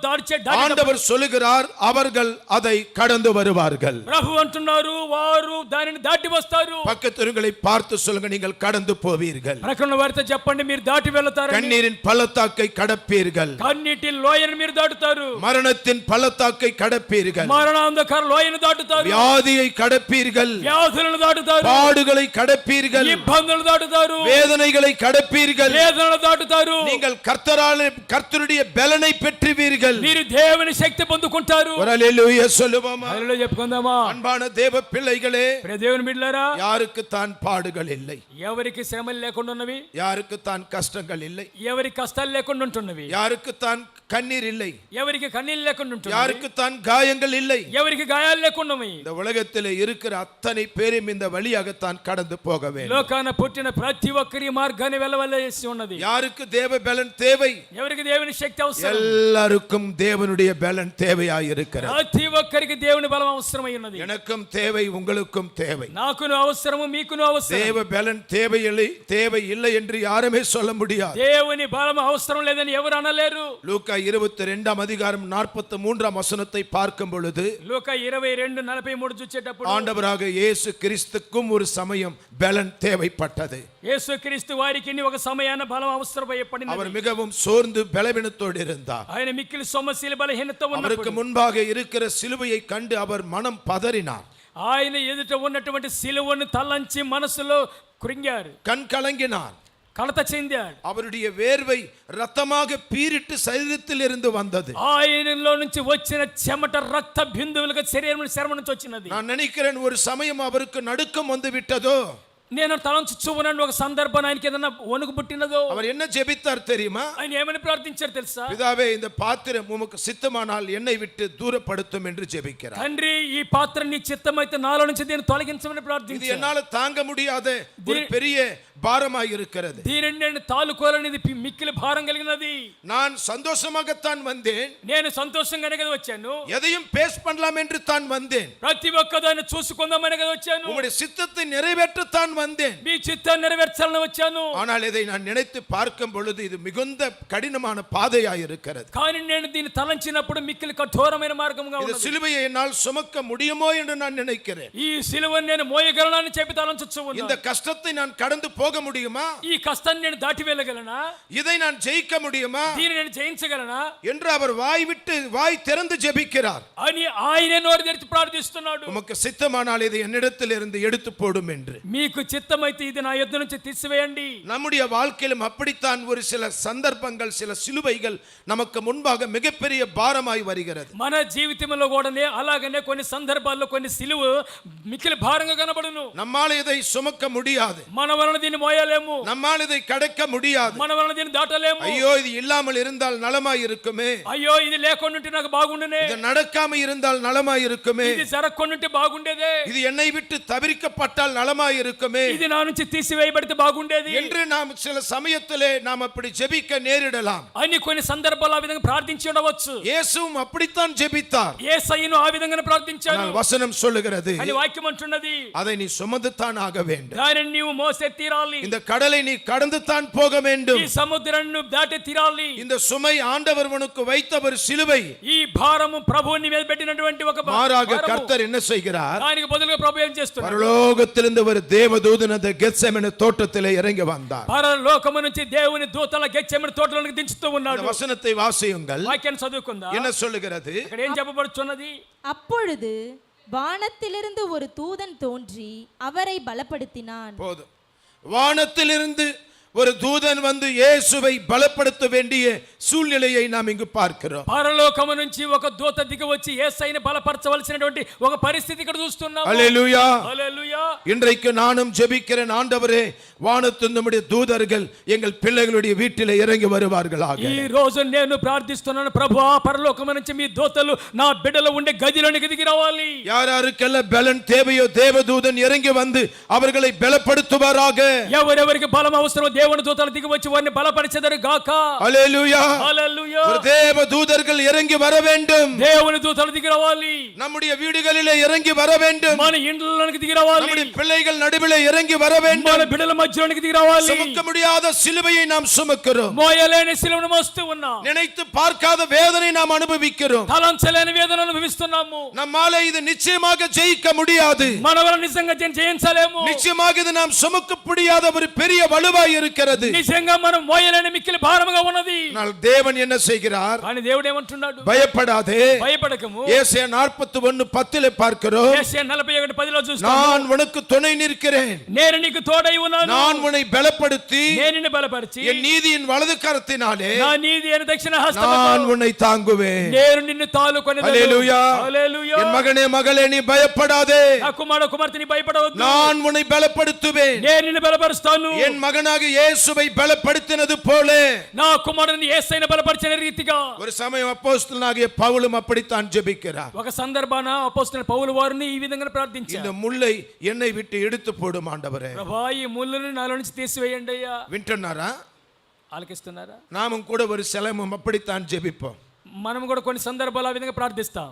ஆண்டவர் சொல்லுகிறார், அவர்கள் அதை கடந்து வருவார்கள். ప్రభు అంటున్నారు, వారు దానిని దాటి వస్తారు. பக்கத்திருங்களை பார்த்து சொல்லுங்க, நீங்கள் கடந்து போவீர்கள். ప్రక్కన వారితో చెప్పండి, మీరు దాటి వెళ్తారు. கண்ணீரின் பள்ளத்தாக்கை கடப்பீர்கள். కన్నిటి లోయను మీరు దాటుతారు. மரணத்தின் பள்ளத்தாக்கை கடப்பீர்கள். మరణాంధకార లోయను దాటుతారు. வியாதியை கடப்பீர்கள். వ్యాధులను దాటుతారు. பாடுகளை கடப்பீர்கள். ఇబ్బందులు దాటుతారు. வேதனைகளை கடப்பீர்கள். వేదనలు దాటుతారు. நீங்கள் கர்த்தருடைய பலனை பெற்றுவீர்கள். మీరు దేవుని శక్తి పొందుకుంటారు. ஹல்லேலூயா சொல்லுவோமா? హల్లెలూయా చెప్పుకుందామా? அன்பான தேவ பிள்ளைகளே, ప్రియ దేవుని బిడ్డలారా, யாருக்கு தான் பாடுகள் இல்லை, ఎవరికి శ్రమలు లేకుండా ఉన్నవి, யாருக்கு தான் கஷ்டங்கள் இல்லை, ఎవరికి కష్టాలు లేకుండా ఉంటున్నవి, யாருக்கு தான் கண்ணீர் இல்லை, ఎవరికి కన్నీళ్ళు లేకుండా ఉంటున్నవి, யாருக்கு தான் காயங்கள் இல்லை, ఎవరికి గాయాలు లేకున్నవి. இந்த உலகத்தில் இருக்கிற அத்தனை பேரும் இந்த வழியாகத்தான் கடந்து போக வேண்டும். లోకాన పుట్టిన ప్రతి ఒక్కరి మార్గాన్ని వెళ్ళవలసి ఉన్నది. யாருக்கு தேவ பலன் தேவை? ఎవరికి దేవుని శక్తి అవసరం? எல்லாருக்கும் தேவனுடைய பலன் தேவையாய் இருக்கிறது. ప్రతి ఒక్కరికి దేవుని బలం అవసరమై ఉన్నది. எனக்கும் தேவை, உங்களுக்கும் தேவை. నాకును అవసరము, మీకును అవసరం. தேவ பலன் தேவை இல்லை என்று யாருமே சொல்ல முடியாது. దేవుని బలం అవసరం లేదని ఎవరు అనలేరు. லூக்கா 22ஆம் அதிகாரம் 43ஆம் வசனத்தை பார்க்கும் பொழுது, లూకా 22:43 చూచేటప్పుడు, ஆண்டவராக இயேசு கிறிஸ்துக்கும் ஒரு சமயம் பலன் தேவைப்பட்டது. యేసుక్రీస్తు వారికి ఒక సమయాన బలం అవసరమైపడినది. அவர் மிகவும் சோர்ந்து பலவீனத்தோடு இருந்தார். ఆయన మిక్కిలి సొమ్మశీల బలహీనత அவருக்கு ఉన్నప్పుడు, முன்பாக இருக்கிற சிலுவையை கண்டு அவர் மனம் பதறினார். ఆయన ఎదుట ఉన్నటువంటి సిలువను తలంచి మనసులో కృంగారు, கண் கலங்கினார். కలత చెందాడు. அவருடைய வேர்வை ரத்தமாக பீரிட்டு சரீரத்தில் இருந்து வந்தது. ఆయనలో నుంచి వచ్చిన చెమట రక్త బిందువులుగా శరీరం నుంచి వచ్చినది. நான் நினைக்கிறேன், ஒரு சமயம் அவருக்கு நடுக்கம் வந்து விட்டதோ. నేను తలంచుచున్నాను, ఒక సందర్భం ఆయనకి ఏదైనా వణుకు పుట్టినదో. அவர் என்ன ஜெபித்தார் தெரியுமா? ఆయన ఏమని ప్రార్థించారు తెలుసా? பிதாவே, இந்த பாத்திரம் உமக்கு சித்தமானால் என்னை விட்டு தூரப்படுத்தும் என்று ஜெபிக்கிறார். తండ్రి, ఈ పాత్ర నీ చిత్తమైతే నాలో నుంచి దీన్ని తొలగించమని இது ప్రార్థించారు. என்னால தாங்க முடியாத ஒரு பெரிய பாரமாய் இருக்கிறது. దీనిని నేను తాలుకోలేనిది మిక్కిలి భారం కలిగినది. நான் சந்தோஷமாகத்தான் வந்தேன், నేను సంతోషంగానే కదా వచ్చాను. எதையும் பேஸ் பண்ணலாம் என்று தான் வந்தேன், ప్రతి ఒక్కదాన్ని చూసుకుందామనే కదా వచ్చాను. உங்களுடைய சித்தத்தை நிறைவேற்றத்தான் வந்தேன். మీ చిత్తాన్ని నెరవేర్చాలని వచ్చాను. ஆனால் இதை நான் நினைத்து பார்க்கும் பொழுது இது மிகுந்த கடினமான பாதையாய் இருக்கிறது. కానీ నేను దీన్ని తలంచినప్పుడు మిక్కిలి కఠోరమైన మార్గంగా இந்த ఉన్నది. சிலுவையை என்னால் சுமக்க முடியுமோ என்று நான் நினைக்கிறேன். ఈ సిలువను నేను మోయగలనని చెప్పి తలంచొచ్చు இந்த ఉన్నాను. கஷ்டத்தை நான் கடந்து போக முடியுமா? ఈ కష్టాన్ని నేను దాటి వెళ్ళగలనా? இதை நான் ஜெயிக்க முடியுமா దీన్ని నేను జయించగలనా என்று அவர் வாய் திறந்து ஜெபிக்கிறார். అని ఆయన నోరు తెరిచి ప్రార్థిస్తున్నాడు. உமக்கு சித்தமானால் இதை என்னிடத்தில் இருந்து எடுத்து போடும் என்று. మీకు చిత్తమైతే ఇది నా యొద్ద నుంచి తీసివేయండి. நம்முடைய வாழ்க்கையிலும் அப்படித்தான் ஒரு சில சந்தர்ப்பங்கள், சில சிலுவைகள் நமக்கு முன்பாக மிகப்பெரிய பாரமாய் வருகிறது. మన జీవితంలో కూడానే అలాగనే కొన్ని సందర్భాల్లో కొన్ని సిలువ మిక్కిలి భారంగా కనబడును. நம்மால் இதை சுமக்க முடியாது, మన వలన దీన్ని మోయలేము, நம்மால் இதை கடக்க முடியாது. మన వలన దీన్ని దాటలేము. ஐயோ, இது இல்லாமல் இருந்தால் நலமாய் இருக்குமே, అయ్యో ఇది లేకుండా ఉంటే నాకు బాగుండునే, இது நடக்காம இருந்தால் நலமாய் இருக்குமே, ఇది జరగకుండా ఉంటే బాగుండేదే, இது என்னை விட்டு தவிர்க்கப்பட்டால் நலமாய் இருக்குமே, போயிருக்குமே ఇది నా నుంచి తీసివేయబడితే బాగుండేది என்று நாம் சில சமயத்திலே நாம் அப்படி ஜெபிக்க நேரிடலாம். అని కొన్ని సందర్భాల్లో ఆ విధంగా ప్రార్థించి ఉండవచ్చు. இயேசுவும் அப்படித்தான் ஜெபித்தார். యేసయ్యను ఆ విధంగానే ప్రార్థించాడు. ஆனால் வசனம் சொல்லுகிறது అని వాక్యం అంటున్నది அதை நீ சுமந்துத்தான் ஆக வேண்டும். దానిని నీవు మోసే తీరాలి. இந்த கடலை நீ கடந்து தான் போக வேண்டும். ఈ సముద్రాన్ని దాటి తీరాలి. இந்த சுமை ஆண்டவர் உனக்கு வைத்த ஒரு சிலுவை. ఈ భారము ప్రభువుని మీద పెట్టినటువంటి ఒక மாறாக கர்த்தர் என்ன செய்கிறார்? దానికి బదులుగా ప్రభు ఏం చేస్తున్నాడు? பரலோகத்திலிருந்து ஒரு தேவதூதன் அந்த கெத்செமனே தோட்டத்திலே இறங்கி வந்தார். పరలోకము నుంచి దేవుని దూతల గెత్సేమనే తోటలోనికి దించుతూ ఉన్నాడు. அந்த வசனத்தை வாசியுங்கள். వాక్యాన్ని చదువుకుందాం. என்ன சொல்லுகிறது? ఇక్కడ ఏం చెప్పబడుచున్నది? அப்பொழுது வானத்திலிருந்து ஒரு தூதன் தோன்றி அவரை பலப்படுத்தினான். போதும். வானத்திலிருந்து ஒரு தூதன் வந்து இயேசுவை பலப்படுத்த வேண்டிய சூழ்நிலையை நாம் இங்கு பார்க்கிறோம். పరలోకము నుంచి ఒక దూత దిగి వచ్చి యేసయ్యను బలపరచవలసినటువంటి ఒక పరిస్థితి ఇక్కడ చూస్తున్నాము. ஹல்லேலூயா. హల్లెలూయా. இன்றைக்கு நானும் ஜெபிக்கிறேன், ஆண்டவரே வானத்தின் நம்முடைய தூதர்கள் எங்கள் பிள்ளைகளுடைய வீட்டிலே இறங்கி வருவார்களாக. ఈ రోజు నేను ప్రార్థిస్తున్నాను, ప్రభువా పరలోకము నుంచి మీ దూతలు నా బిడ్డలు ఉండే గదిలోనికి దిగి రావాలి. யாரெல்லாம் பலன் தேவையோ தேவதூதன் இறங்கி வந்து அவர்களை பலப்படுத்துவாராக. ఎవరెవరికి బలం అవసరమో దేవుని దూతలు దిగి వచ్చి వారిని బలపరిచెదరు గాక. ஹல்லேலூயா. హల్లెలూయా. ஒரு தேவதூதர்கள் இறங்கி வர வேண்டும். దేవుని దూతలు దిగి రావాలి. நம்முடைய வீடுகளிலே இறங்கி வர வேண்டும். మన ఇండ్లలోనికి దిగి రావాలి. நம்முடைய பிள்ளைகள் நடுவிலே இறங்கி வர வேண்டும். మన బిడ్డల మధ్యలోనికి దిగి రావాలి. சுமக்க முடியாத சிலுவையை நாம் சுமக்கிறோம். మోయలేని సిలువను మోస్తూ ఉన్నాం. நினைத்து பார்க்காத வேதனை நாம் அனுபவிக்கிறோம். తలంచలేని వేదన అనుభవిస్తున్నాము. நம்மாலே இது நிச்சயமாக ஜெயிக்க முடியாது. మన వల్ల నిజంగా జయించలేము. நிச்சயமாக இது நாம் சுமக்க முடியாத ஒரு பெரிய வலுவாய் இருக்கிறது. నిజంగా మనం మోయలేని మిక్కిలి భారముగా ఉన్నది. ஆனால் தேவன் என்ன செய்கிறார்? కానీ దేవుడు ఏమంటున్నాడు? பயப்படாதே. భయపడకము. ஏசாயா 41:10 பார்க்கிறோம். యేసయ్య 41:10 చూస్తాము. நான் உனக்கு துணை நிற்கிறேன். నేను నీకు తోడై ఉన్నాను. நான் உன்னை பலப்படுத்தி నేను నిన్ను బలపరిచి என் நீதியின் வலது கரத்தினாலே నా నీతి అయిన దక్షిణ హస్తముతో நான் உன்னை தாங்குவேன். నేను నిన్ను తాలుకొనేదను. ஹல்லேலூயா. హల్లెలూయా. என் மகனே மகளே நீ பயப்படாதே. నా కుమారుడు కుమార్తె నీ భయపడవద్దు. நான் உன்னை பலப்படுத்துவேன். నేను నిన్ను బలపరుస్తాను. என் மகனாக இயேசுவை பலப்படுத்தினது போல. నా కుమారుని యేసయ్యను బలపరిచిన రీతిగా. ஒரு சமயம் அப்போஸ்தலனாகிய பவுலும் அப்படித்தான் ஜெபிக்கிறார். ఒక సందర్భాన అపోస్తలుడైన పౌలు వారిని ఈ విధంగా ప్రార్థించారు. இந்த முள்ளை என்னை விட்டு எடுத்து போடும் ஆண்டவரே. ప్రభువా ఈ ముళ్ళను నాలో నుంచి తీసివేయండి అయ్యా. விட்டுனாரா? ఆలకిస్తున్నారా? நாமும் கூட ஒரு சிலமும் அப்படித்தான் ஜெபிப்போம். మనం కూడా కొన్ని సందర్భాలు ఆ విధంగా ప్రార్థిస్తాం.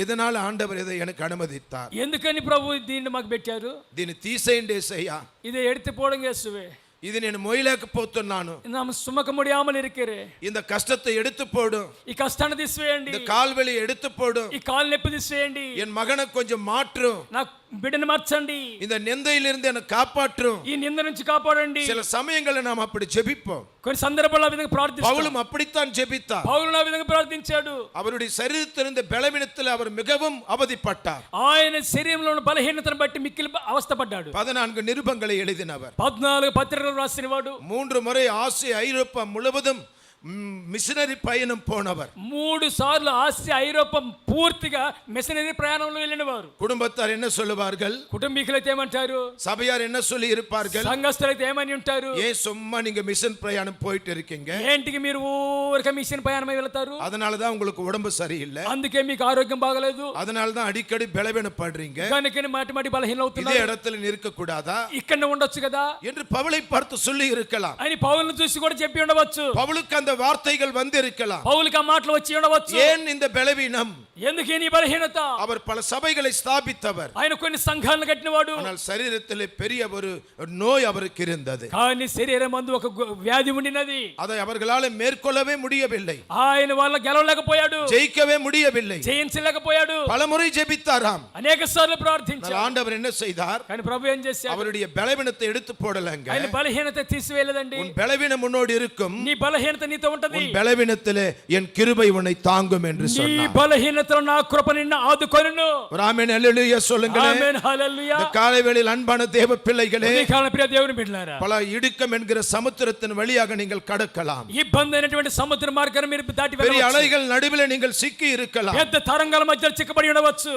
எதனால ஆண்டவர் இதை எனக்கு அனுமதித்தார்? ఎందుకని ప్రభు దీన్ని మాకు పెట్టారు? దీన్ని తీసేయండి యేసయ్యా. இதை எடுத்து போடுங்க இயேசுவே. இது నేను మోయలేకపోతున్నాను. நாம் சுமக்க முடியாமல் இருக்கிறேன். இந்த கஷ்டத்தை எடுத்து போடும். ఈ కష్టాన్ని తీసివేయండి. இந்த కాల్వలి எடுத்து போடும். ఈ కాలు నొప్పి తీసివేయండి. என் மகனை கொஞ்சம் மாற்றும். నా బిడ్డను మార్చండి. இந்த நிந்தையிலிருந்து என்னை காப்பாற்றும். ఈ నింద నుంచి కాపాడండి. சில சமயங்களில் நாம் அப்படி ஜெபிப்போம். కొన్ని సందర్భాల్లో ఆ విధంగా ప్రార్థిస్తాం. பவுலும் அப்படித்தான் ஜெபித்தார். పౌలు ఆ విధంగా ప్రార్థించాడు. அவருடைய சரீரத்திலிருந்த பலவீனத்தில் அவர் மிகவும் அவதிப்பட்டார். ఆయన శరీరంలో ఉన్న బలహీనతను బట్టి మిక్కిలి అవస్థపడ్డాడు. 14 நிருபங்களை எழுதினவர். 14 పత్రికలు రాసినవాడు. 3 முறை ஆசியா ஐரோப்பா முழுவதும் మిషనరీ పయనం పోనவர். 3 సార్లు ఆసియా ఐరోపా పూర్తిగా మిషనరీ ప్రయాణంలో వెళ్ళిన వారు. குடும்பத்தார் என்ன சொல்லுவார்கள்? కుటుంబీకులైతే ఏమంటారు? சபையார் என்ன சொல்லி இருப்பார்கள்? సంఘస్థులైతే ఏమని ఉంటారు? ஏன் சும்மா நீங்க மிஷன் பிரயாணம் போயிட்டு இருக்கீங்க? ఏంటికి మీరు ఊరికే మిషన్ ప్రయాణమై వెళ్తారు? அதனால தான் உங்களுக்கு உடம்பு சரியில்லை. అందుకే మీకు ఆరోగ్యం బాగలేదు. அதனால தான் அடிக்கடி பலவீனப்படுறீங்க. కనుకని మాటి మాటి బలహీన இதே అవుతున్నారు. இடத்துல நிற்க கூடாதா ఇక్కడనే ఉండొచ్చు కదా என்று పౌலை பார்த்து சொல்லி இருக்கலாம். అని పౌలును చూసి కూడా చెప్పి ఉండవచ్చు. பவுலுக்கு அந்த வார்த்தைகள் வந்து இருக்கலாம். పౌలుకి ఆ మాటలు వచ్చి ఉండవచ్చు. ஏன் இந்த பலவீனம்? ఎందుకు ఈ బలహీనత? அவர் பல சபைகளை ஸ்தாபித்தவர். ఆయన కొన్ని సంఘాలను కట్టినవాడు. ஆனால் சரீரத்திலே பெரிய ஒரு நோய் அவருக்கு இருந்தது. కానీ శరీరం అందు ఒక వ్యాధి ఉండినది. அதை அவர்களால் மேற்கொள்ளவே முடியவில்லை. ఆయన వాళ్ళ గెలవలేకపోయాడు. ஜெயிக்கவே முடியவில்லை. జయించలేకపోయాడు. பலமுறை ஜெபித்தாராம். అనేక సార్లు ప్రార్థించాడు. ஆண்டவர் என்ன செய்தார்? కానీ ప్రభు ఏం చేశాడు? அவருடைய பலவீனத்தை எடுத்து போடலங்க. ఆయన బలహీనత తీసివేయలేదండి. உன் பலவீனம் உன்னோடு இருக்கும். నీ బలహీనత నీతో ఉంటది. உன் பலவீனத்திலே என் கிருபை உன்னை தாங்கும் என்று నీ சொன்னார். బలహీనతలో నా కృప నిన్ను ఆదుకొనును. ஆமென் ஹல்லேலூயா சொல்லுங்க. ఆమేన్ హల్లెలూయా. இந்த காலை வேளையில் அன்பான தேவ பிள்ளைகளே, ఈ కాలం ప్రియ దేవుని బిడ్డలారా, பல இடுக்கம் என்கிற சமுத்திரத்தின் வழியாக நீங்கள் கடக்கலாம். ఇబ్బంది అయినటువంటి సముద్ర మార్గాన్ని మీరు దాటి பெரிய వెళ్ళవచ్చు. அலைகள் நடுவில் நீங்கள் சிக்கி இருக்கலாம். పెద్ద తరంగాల మధ్య చిక్కబడి ఉండవచ్చు.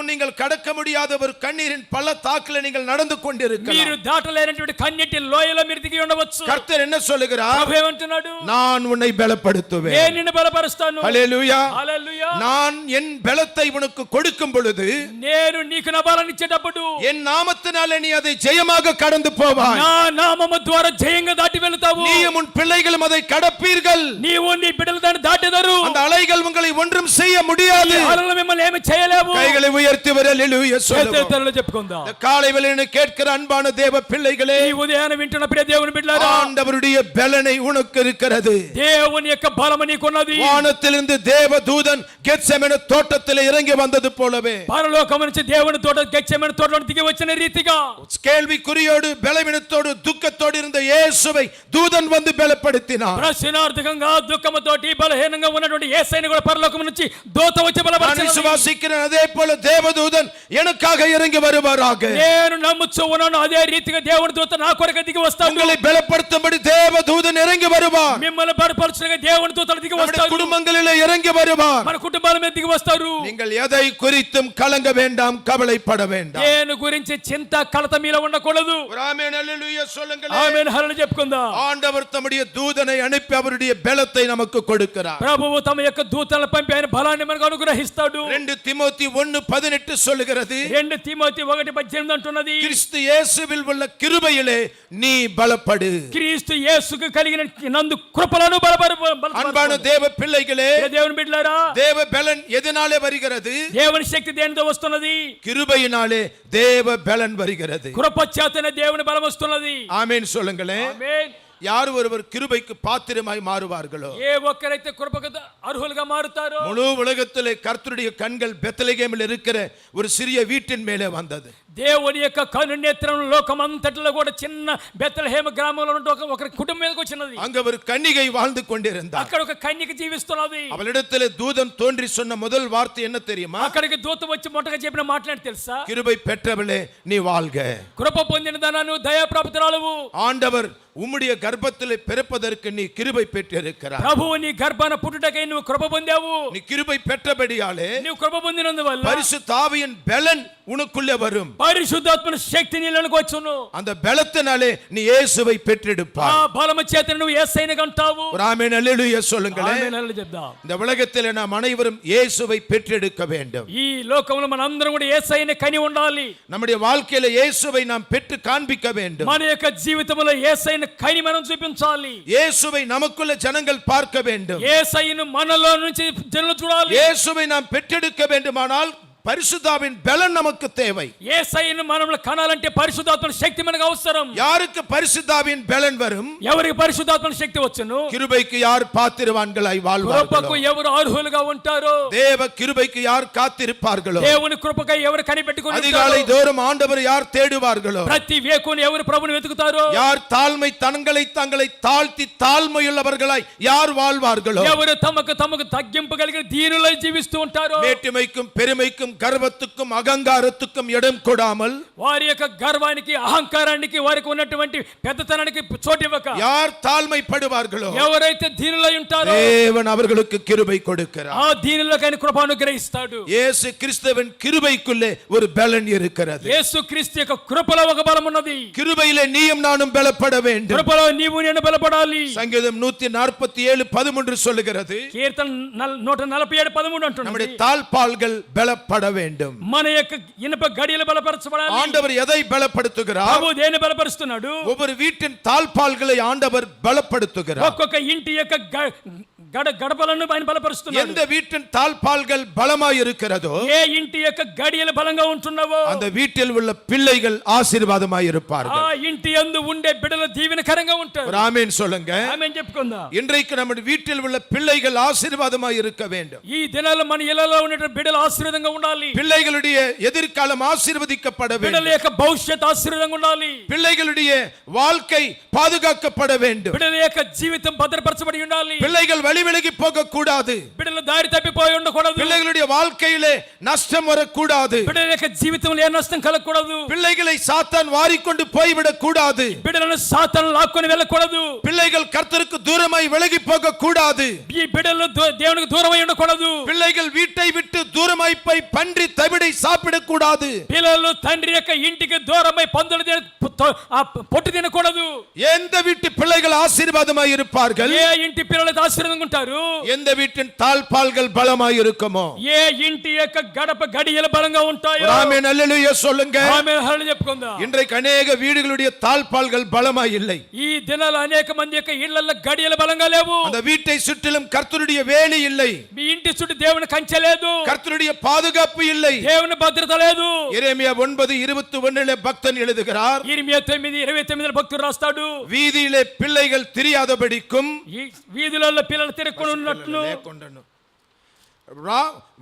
நீங்கள் கடக்க முடியாத ஒரு கண்ணீரின் பள்ளத்தாக்கில் நீங்கள் நடந்து கொண்டிருக்கலாம். మీరు దాటలేనటువంటి కన్నీటి లోయలో మీరు దిగి ఉండవచ్చు. கர்த்தர் என்ன சொல்லுகிறார்? ప్రభు ఏమంటున్నాడు? நான் உன்னை பலப்படுத்துவேன். నేను నిన్ను బలపరుస్తాను. ஹல்லேலூயா. హల్లెలూయా. நான் என் பலத்தை உனக்கு கொடுக்கும் பொழுது నేను నీకు నా బలాన్ని ఇచ్చేటప్పుడు என் நாமத்தினாலே நீ அதை ஜெயமாக கடந்து போவாய். నా నామము ద్వారా జయంగా దాటి వెళ్తావు. நீயும் உன் பிள்ளைகளும் அதை கடப்பீர்கள். నీవు నీ బిడ్డలు దాన్ని దాటెదరు. அந்த அலைகள் உங்களை ஒன்றும் செய்ய முடியாது. అలలు మిమ్మల్ని ఏమీ చేయలేవు. கைகளை உயர்த்தி హల్లెలూయా சொல்லுவோம். చేతులు చెప్పుకుందాం. இந்த காலை வேளையிலே கேட்கிற அன்பான தேவ பிள்ளைகளே, ఈ ఉదయాన వింటున్న ప్రియ దేవుని బిడ్డలారా, ஆண்டவருடைய பலனை உனக்கு இருக்கிறது. దేవుని యొక్క బలము నీకున్నది. வானத்திலிருந்து தேவதூதன் கெத்செமனே தோட்டத்திலே இறங்கி வந்தது போலவே పరలోకము నుంచి దేవుని తోట గెత్సేమనే తోటలో దిగి వచ్చిన రీతిగా கேள்விக்குறியோடு பலவீனத்தோடு துக்கத்தோடு இருந்த இயேசுவை தூதன் வந்து பலப்படுத்தினார். ప్రశ్నార్థకంగా దుఃఖముతోటి బలహీనంగా ఉన్నటువంటి యేసయ్యను కూడా పరలోకము నుంచి దూత వచ్చి நான் బలపరిచాడు. விசுவாசிக்கிறேன், அதே போல தேவதூதன் எனக்காக இறங்கி வருவாராக. నేను నమ్ముచు ఉన్నాను, అదే రీతిగా దేవుని దూత నా కొరకు దిగి వస్తాడు. உங்களை பலப்படுத்தும்படி தேவதூதன் இறங்கி வருவார். మిమ్మల్ని బలపరచుటకు దేవుని దూతలు దిగి நம்முடைய వస్తాడు. குடும்பங்களிலே இறங்கி வருவார். మన కుటుంబాల మీద దిగి వస్తారు. நீங்கள் எதை குறித்தும் கலங்க வேண்டாம், கவலைப்பட வேண்டாம். దేని గురించి చింత కలత మీలో ఉండకూడదు. ஒரு ஆமென் அல்லேலூயா சொல்லுங்கள். ఆమేన్ హల్లెలూయా చెప్పుకుందాం. ஆண்டவர் தம்முடைய தூதனை அனுப்பி அவருடைய பலத்தை நமக்கு கொடுக்கிறார். ప్రభువు తమ యొక్క దూతలను పంపి ఆయన బలాన్ని మనకు అనుగ్రహిస్తాడు. 2 தீமோத்தி 1:18 சொல்லுகிறது, 2 తీమోతి 1:18 అంటున్నది, கிறிஸ்து இயேசுவில் உள்ள கிருபையிலே நீ பலப்படு. క్రీస్తు యేసుకు కలిగిన నందు కృపలను బలపరు. அன்பான தேவ பிள்ளைகளே, దేవుని బిడ్డలారా, தேவ பலன் எதனாலே வருகிறது? దేవుని శక్తి దేనితో వస్తున్నది? கிருபையினாலே தேவ பலன் வருகிறது. కృప చేతనే దేవుని బలం వస్తున్నది. ஆமென் சொல்லுங்களேன். ఆమేన్. யார் ஒருவர் கிருபைக்கு பாத்திரமாய் மாறுவார்களோ, ఏ ఒక్కరైతే కృపకు అర్హులుగా మారుతారో, முழு உலகத்திலே கர்த்தருடைய கண்கள் பெத்லகேமில் இருக்கிற ஒரு சிறிய வீட்டின் மேலே வந்தது. దేవుని యొక్క కను నేత్రం లోకమంతటిలో కూడా చిన్న బెత్లెహేము గ్రామంలో ఉన్న ఒక కుటుంబం మీదకి వచ్చినది. அங்க ஒரு கன்னிகை வாழ்ந்து கொண்டிருந்தார். అక్కడ ఒక కన్యక జీవిస్తున్నది. அவளிடத்திலே தூதன் தோன்றி சொன்ன முதல் வார்த்தை என்ன தெரியுமா? అక్కడికి దూత వచ్చి మొట్టగా చెప్పిన మాట్లాడి తెలుసా? கிருபை பெற்றவளே நீ வாழ்க. కృప పొందిన దానను దయాప్రాప్తురాలువు. ஆண்டவர் உம்முடைய கர்ப்பத்திலே பிறப்பதற்கு நீ கிருபை பெற்றிருக்கிறாய். ప్రభువు నీ గర్భాన పుట్టుటకై నువ్వు కృప పొందావు. நீ கிருபை பெற்றபடியாலே నువ్వు కృప పొందినందువల్ల பரிசுத்த ஆவியின் பலன் உனக்குள்ளே வரும். పరిశుద్ధాత్మ శక్తి నీలోనికి వచ్చును. அந்த பலத்தினாலே நீ இயேசுவை ఆ பெற்றெடுப்பாய். బలము చేత నువ్వు యేసయ్యను కంటావు. ஒரு ஆமென் அல்லேலூயா சொல்லுங்களே. ఆమేన్ హల్లెలూయా చెప్దాం. இந்த உலகத்திலே நாம் அனைவரும் இயேசுவை பெற்றெடுக்க வேண்டும். ఈ లోకంలో మనందరం కూడా యేసయ్యని కని ఉండాలి. நம்முடைய வாழ்க்கையில இயேசுவை நாம் பெற்று காண்பிக்க வேண்டும். మన యొక్క జీవితంలో యేసయ్యని కని మనం చూపించాలి. இயேசுவை நமக்குள்ள ஜனங்கள் பார்க்க வேண்டும். యేసయ్యను మనలో నుంచి జనులు చూడాలి. இயேசுவை நாம் பெற்றெடுக்க வேண்டுமானால் பரிசுத்தாவின் பலன் நமக்கு தேவை. యేసయ్యను మనలో కనాలంటే పరిశుద్ధాత్మ శక్తి మనకు అవసరం. யாருக்கு பரிசுத்தாவின் பலன் வரும்? ఎవరికి పరిశుద్ధాత్మ శక్తి వచ్చును? கிருபைக்கு யார் பாத்திரவான்களாய் வாழ்வார்களோ, కృపకు ఎవరు అర్హులుగా ఉంటారో, தேவ கிருபைக்கு யார் காத்திருப்பார்களோ, దేవుని కృపకై ఎవరు కనిపెట్టుకుని அதிகாலை தோறும் ஆண்டவர் யார் தேடுவார்களோ, ప్రతి వేకుని ఎవరు ప్రభువుని వెతుకుతారో, யார் தாழ்மை தங்களை தாழ்த்தி தாழ்மையுள்ளவர்களாய் யார் வாழ்வார்களோ, ఎవరు తమకు తగ్గింపు కలిగిన దీనులై జీవిస్తూ ఉంటారో, மேட்டுமைக்கும் பெருமைக்கும் గర్వத்துக்கும் అహంకారத்துக்கும் இடம் கொடாமல், వారి యొక్క గర్వానికి అహంకారానికి వారికి ఉన్నటువంటి పెద్దతనానికి చోటు ఇవ్వక, யார் தாழ்மைப்படுவார்களோ ఎవరైతే దీనులై ఉంటారో தேவன் அவர்களுக்கு கிருபை கொடுக்கிறார். ఆ దీనులకు ఆయన కృప అనుగ్రహిస్తాడు. இயேசு கிறிஸ்துவின் கிருபைக்குள்ளே ஒரு பலன் இருக்கிறது. యేసు క్రీస్తు యొక్క కృపలో ఒక బలం ఉన్నది. கிருபையிலே நீயும் நானும் பலப்பட வேண்டும். కృపలో నీవు నేను బలపడాలి. சங்கீதம் 147:13 சொல்லுகிறது, కీర్తన 147:13 అంటున్నది, நம்முடைய தாழ்பால்கள் பலப்பட வேண்டும். మన యొక్క ఇనుప గడియలు బలపరచబడాలి. ஆண்டவர் எதை பலப்படுத்துகிறார்? ప్రభువు దేని బలపరుస్తున్నాడు? ஒவ்வொரு வீட்டின் தாழ்பால்களை ஆண்டவர் பலப்படுத்துகிறார். ఒక్కొక్క ఇంటి యొక్క గడపలను ఆయన బలపరుస్తున్నాడు. எந்த வீட்டின் தாழ்பால்கள் பலமாய் இருக்கிறதோ, ఏ ఇంటి యొక్క గడియలు బలంగా ఉంటున్నావో அந்த வீட்டில் உள்ள பிள்ளைகள் ஆசீர்வாதமாய் ఆ இருப்பார்கள். ఇంటి యందు ఉండే బిడ్డలు దీవెనకరంగా ఉంటారు. ஒரு ஆமென் சொல்லுங்க. ఆమేన్ చెప్పుకుందాం. இன்றைக்கு நம்ம வீட்டில் உள்ள பிள்ளைகள் ஆசீர்வாதமாய் இருக்க வேண்டும். ఈ దినాల్లో మన ఇళ్లలో ఉండే బిడ్డలు ఆశీర్వాదంగా ఉండాలి. பிள்ளைகளுடைய எதிர்காலம் ஆசீர்வதிக்கப்பட బిడ్డల வேண்டும். యొక్క భవిష్యత్ ఆశీర్వాదంగా ఉండాలి. பிள்ளைகளுடைய வாழ்க்கை பாதுகாக்கப்பட வேண்டும். బిడ్డల యొక్క జీవితం భద్రపరచబడి ఉండాలి. பிள்ளைகள் வழி விலகி போக கூடாது. బిడ్డలు దారి తప్పిపోయి ఉండకూడదు. பிள்ளைகளுடைய வாழ்க்கையிலே நஷ்டம் வரக்கூடாது. బిడ్డల యొక్క జీవితంలో ఏ నష్టం కలగకూడదు. பிள்ளைகளை சாத்தான் வாரிக்கொண்டு போய்விடக் கூடாது. బిడ్డలను సాతాను లాక్కొని వెళ్ళకూడదు. பிள்ளைகள் கர்த்தருக்கு தூரமாய் விலகி போக கூடாது. ఈ బిడ్డలు దేవునికి దూరమై ఉండకూడదు. பிள்ளைகள் வீட்டை விட்டு தூரமாய் போய் பன்றி தவிடை சாப்பிடக் கூடாது. పిల్లలు తండ్రి యొక్క ఇంటికి దూరమై పందులు పొట్టు తినకూడదు. எந்த வீட்டு பிள்ளைகள் ஆசீர்வாதமாய் இருப்பார்கள், ఏ ఇంటి పిల్లలు ఆశీర్వాదంగా ఉంటారు, எந்த வீட்டின் தாழ்பால்கள் பலமாய் இருக்குமோ, ఏ ఇంటి యొక్క గడప గడియలు బలంగా ఉంటాయో. ஆமென் அல்லேலூயா சொல்லுங்க. ఆమేన్ హల్లెలూయా చెప్పుకుందాం. இன்றைக்கு அநேக வீடுகளுடைய தாழ்பால்கள் பலமாய் இல்லை. ఈ దినాలు అనేక మంది యొక్క ఇళ్లలో గడియలు బలంగా లేవు. அந்த வீட்டை சுற்றிலும் கர்த்தருடைய வேலி இல்லை, మీ ఇంటి చుట్టూ దేవుని కంచె లేదు, கர்த்தருடைய பாதுகாப்பு இல்லை. దేవుని భద్రత లేదు. எரேமியா 9:21 பக்தன் எழுதுகிறார், ఇర్మియా 9:29 భక్తుడు రాస్తాడు, வீதியிலே பிள்ளைகள் திரியாதபடிக்கும் ఈ వీధులలో పిల్లలు తిరగకుండా ఉన్నట్లు,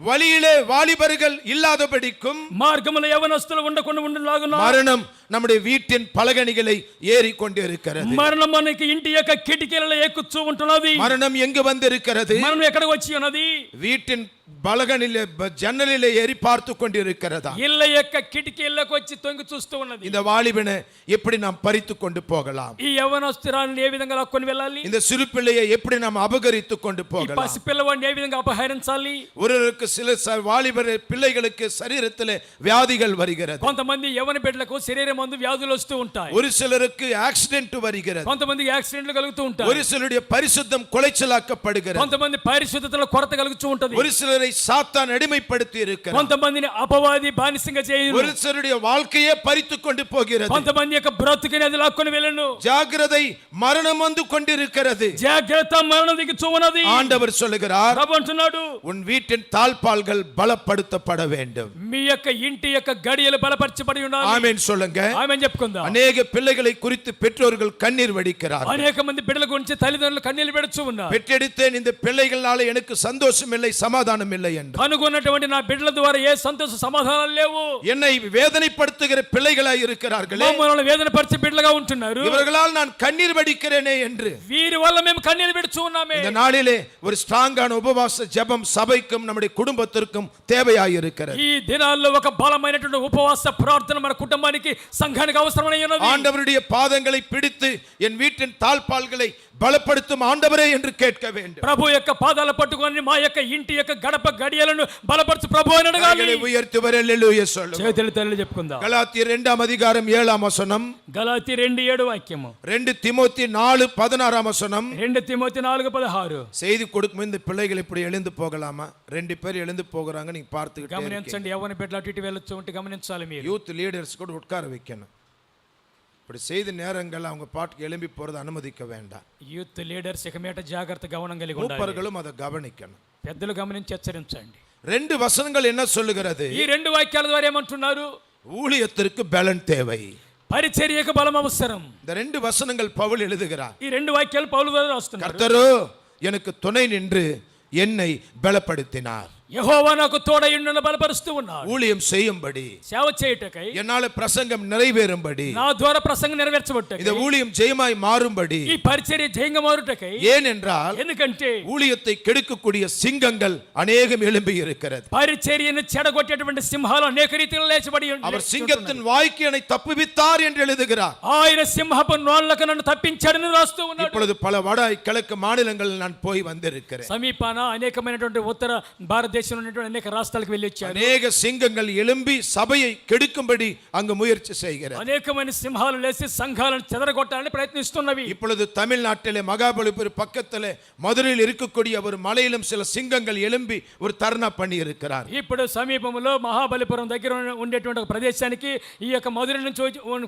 வழியிலே வாலிபர்கள் இல்லாதபடிக்கும், మార్గములో యవనస్తులు ఉండకుండా ఉండలాగున, மரணம் நம்முடைய வீட்டின் பலகணிகளை ஏறி கொண்டிருக்கிறது. మరణం మనకి ఇంటి యొక్క కిటికీలలో ఎక్కుచూ ఉంటున్నది. மரணம் எங்கு வந்திருக்கிறது? మరణం ఎక్కడికి వచ్చి ఉన్నది? வீட்டின் பலகனிலே ஜன்னலிலே ஏறி பார்த்து கொண்டிருக்கிறதா? ఇళ్ళ యొక్క కిటికీలకు వచ్చి తొంగి చూస్తూ ఉన్నది. இந்த வாலிபனை எப்படி நாம் பறித்து கொண்டு போகலாம்? ఈ యవనస్తురాలను ఏ విధంగా లాక్కొని వెళ్ళాలి? இந்த சிறு பிள்ளையை எப்படி நாம் அபகரித்து கொண்டு ఈ போகலாம்? పసి పిల్లవాడిని ఏ విధంగా అపహరించాలి? ஒருவருக்கு சில வாலிபர் பிள்ளைகளுக்கு சரீரத்திலே வியாதிகள் வருகிறது. కొంతమంది యవన బిడ్డలకు శరీరం మందు వ్యాధులు వస్తూ ఉంటాయి. ஒரு சிலருக்கு ஆக்சிடென்ட் வருகிறது. కొంతమందికి యాక్సిడెంట్లు కలుగుతూ ఉంటాయి. ஒரு சிலருடைய பரிசுத்தம் குலைச்சலாக்கப்படுகிறது. కొంతమంది పరిశుద్ధతలో కొరత కలుగుతూ ఉంటది. ஒரு சிலரை சாத்தான் அடிமைப்படுத்தி இருக்கிறார். కొంతమందిని అపవాది బానిసంగా చేయను. ஒரு சிலருடைய வாழ்க்கையே பறித்து கொண்டு போகிறது. కొంతమంది యొక్క బ్రతుకుని అది లాక్కొని వెళ్ళను. ஜாக்கிரதை, மரணம் வந்து கொண்டிருக்கிறது. జాగ్రత్త, మరణం దిగుచూ ఉన్నది. ஆண்டவர் சொல்லுகிறார், ప్రభు అంటున్నాడు, உன் வீட்டின் தாழ்பால்கள் பலப்படுத்தப்பட வேண்டும். మీ యొక్క ఇంటి యొక్క గడియలు బలపరచబడి ఉండాలి. ஆமென் சொல்லுங்க. ఆమేన్ చెప్పుకుందాం. அநேக பிள்ளைகளை குறித்து பெற்றோர்கள் கண்ணீர் வடிக்கிறார்கள். అనేక మంది బిడ్డల గురించి తల్లిదండ్రులు కన్నీళ్లు పెడుచూ ఉన్నారు. பெற்றெடுத்தேன், இந்த பிள்ளைகளால எனக்கு சந்தோஷம் இல்லை, சமாதானம் இல்லை என்று. కనుగొన్నటువంటి నా బిడ్డల ద్వారా ఏ సంతోష సమాధానాలు లేవు. என்னை வேதனைப்படுத்துகிற பிள்ளைகளாய் இருக்கிறார்களே, మమ్మల్ని వేదన పరిచే బిడ్డలుగా ఉంటున్నారు. இவர்களால் நான் கண்ணீர் வடிக்கிறேனே என்று. వీరి వల్ల మేము కన్నీళ్లు పెడుచూ ఉన్నామే. இந்த நாளிலே ஒரு ஸ்ட்ராங்கான உபவாச ஜெபம் சபைக்கும் நம்முடைய குடும்பத்திற்கும் தேவையாய் இருக்கிறது. ఈ దినాల్లో ఒక బలమైనటువంటి ఉపవాస ప్రార్థన మన కుటుంబానికి సంఘానికి అవసరమై ఉన్నది. ஆண்டவருடைய பாதங்களை பிடித்து என் வீட்டின் தாழ்பால்களை பலப்படுத்தும் ஆண்டவரே என்று கேட்க வேண்டும். ప్రభు యొక్క పాదాల పట్టుకొని మా యొక్క ఇంటి యొక్క గడప గడియలను బలపరచు ప్రభు అని అడగాలి. உயர்த்துவர் హల్లెలూయా சொல்லுங்க. చేతులు తల్లి చెప్పుకుందాం. గలాతీయర్ 2:7 గలాతీ 2:7 వాక్యము, 2 తిమోతి 4:16 2 తిమోతి 4:16. செய்தி கொடுக்கும் இந்த பிள்ளைகள் இப்படி எழுந்து போகலாமா? 2 பேர் எழுந்து போகிறாங்க, நீங்க பார்த்துக்கிட்டே இருக்கீங்க. గమనించండి, యవ్వన బిడ్డలు అటు ఇటు వెళ్ళొచ్చు ఉంటే గమనించాలి మీరు. யூத் லீடர்ஸ் கூட உட்கார வைக்கணும். இப்படி செய்த நேரங்கள் அவங்க பாட்டுக்கு எழும்பி போறது அனுமதிக்க வேண்டாம். యూత్ లీడర్స్ ఇక మీట జాగ్రత్త గమనం కలిగి ఉండాలి. மூப்பர்களும் அதை கவனிக்கணும். పెద్దలు గమనించి హెచ్చరించండి. 2 వచనங்கள் என்ன சொல்லுகிறது? ఈ 2 వాక్యాల ద్వారా ఏమంటున్నారు? ஊழியத்திற்கு பலன் தேவை. పరిచర్యకు బలం అవసరం. இந்த 2 வசனங்கள் பவுல் எழுதுகிறார். ఈ 2 వాక్యాలు పౌలు ద్వారా రాస్తున్నారు. கர்த்தரோ எனக்கு துணை நின்று என்னை பலப்படுத்தினார். యెహోవా నాకు తోడయుండును బలపరుస్తూ ఉన్నాడు. ஊழியம் செய்யும்படி, సేవ చేయుటకై, என்னால பிரசங்கம் நிறைவேறும்படி, నా ద్వారా ప్రసంగం నెరవేర్చబట్టకై, இந்த ஊழியம் ஜெயமாய் மாறும்படி. ఈ పరిచర్య జయంగా మారుటకై. ஏனென்றால் ఎందుకంటే ஊழியத்தை கெடுக்கக்கூடிய சிங்கங்கள் அநேகம் எழும்பி இருக்கிறது. పరిచర్యను చెడగొట్టేటువంటి సింహాలు అనేక రీతిలో లేచబడి அவர் சிங்கத்தின் வாய்க்கு என்னை தப்புவித்தார் என்று எழுதுகிறார். ఆయన సింహపు నోళ్ళకు నన్ను తప్పించాడని రాస్తూ ఉన్నాడు. இப்பொழுது பல வட கிழக்கு மாநிலங்களில் நான் போய் வந்திருக்கிறேன். సమీపాన అనేకమైనటువంటి ఉత్తర భారతదేశంలో ఉన్నటువంటి అనేక రాష్ట్రాలకు వెళ్ళి వచ్చారు. அநேக சிங்கங்கள் எழும்பி சபையை கெடுக்கும்படி அங்கு முயற்சி செய்கிறது. అనేకమైన సింహాలు లేచి సంఘాలను చెదరగొట్టాలని ప్రయత్నిస్తున్నవి. இப்பொழுது தமிழ்நாட்டிலே மகாபலிபுரம் பக்கத்திலே மதுரையில் இருக்கக்கூடிய ஒரு மலையிலும் சில சிங்கங்கள் எழும்பி ஒரு தர்ணா பண்ணி இருக்கிறார். ఇప్పుడు సమీపంలో మహాబలిపురం దగ్గర ఉండేటువంటి ఒక ప్రదేశానికి ఈ యొక్క మధుర నుంచి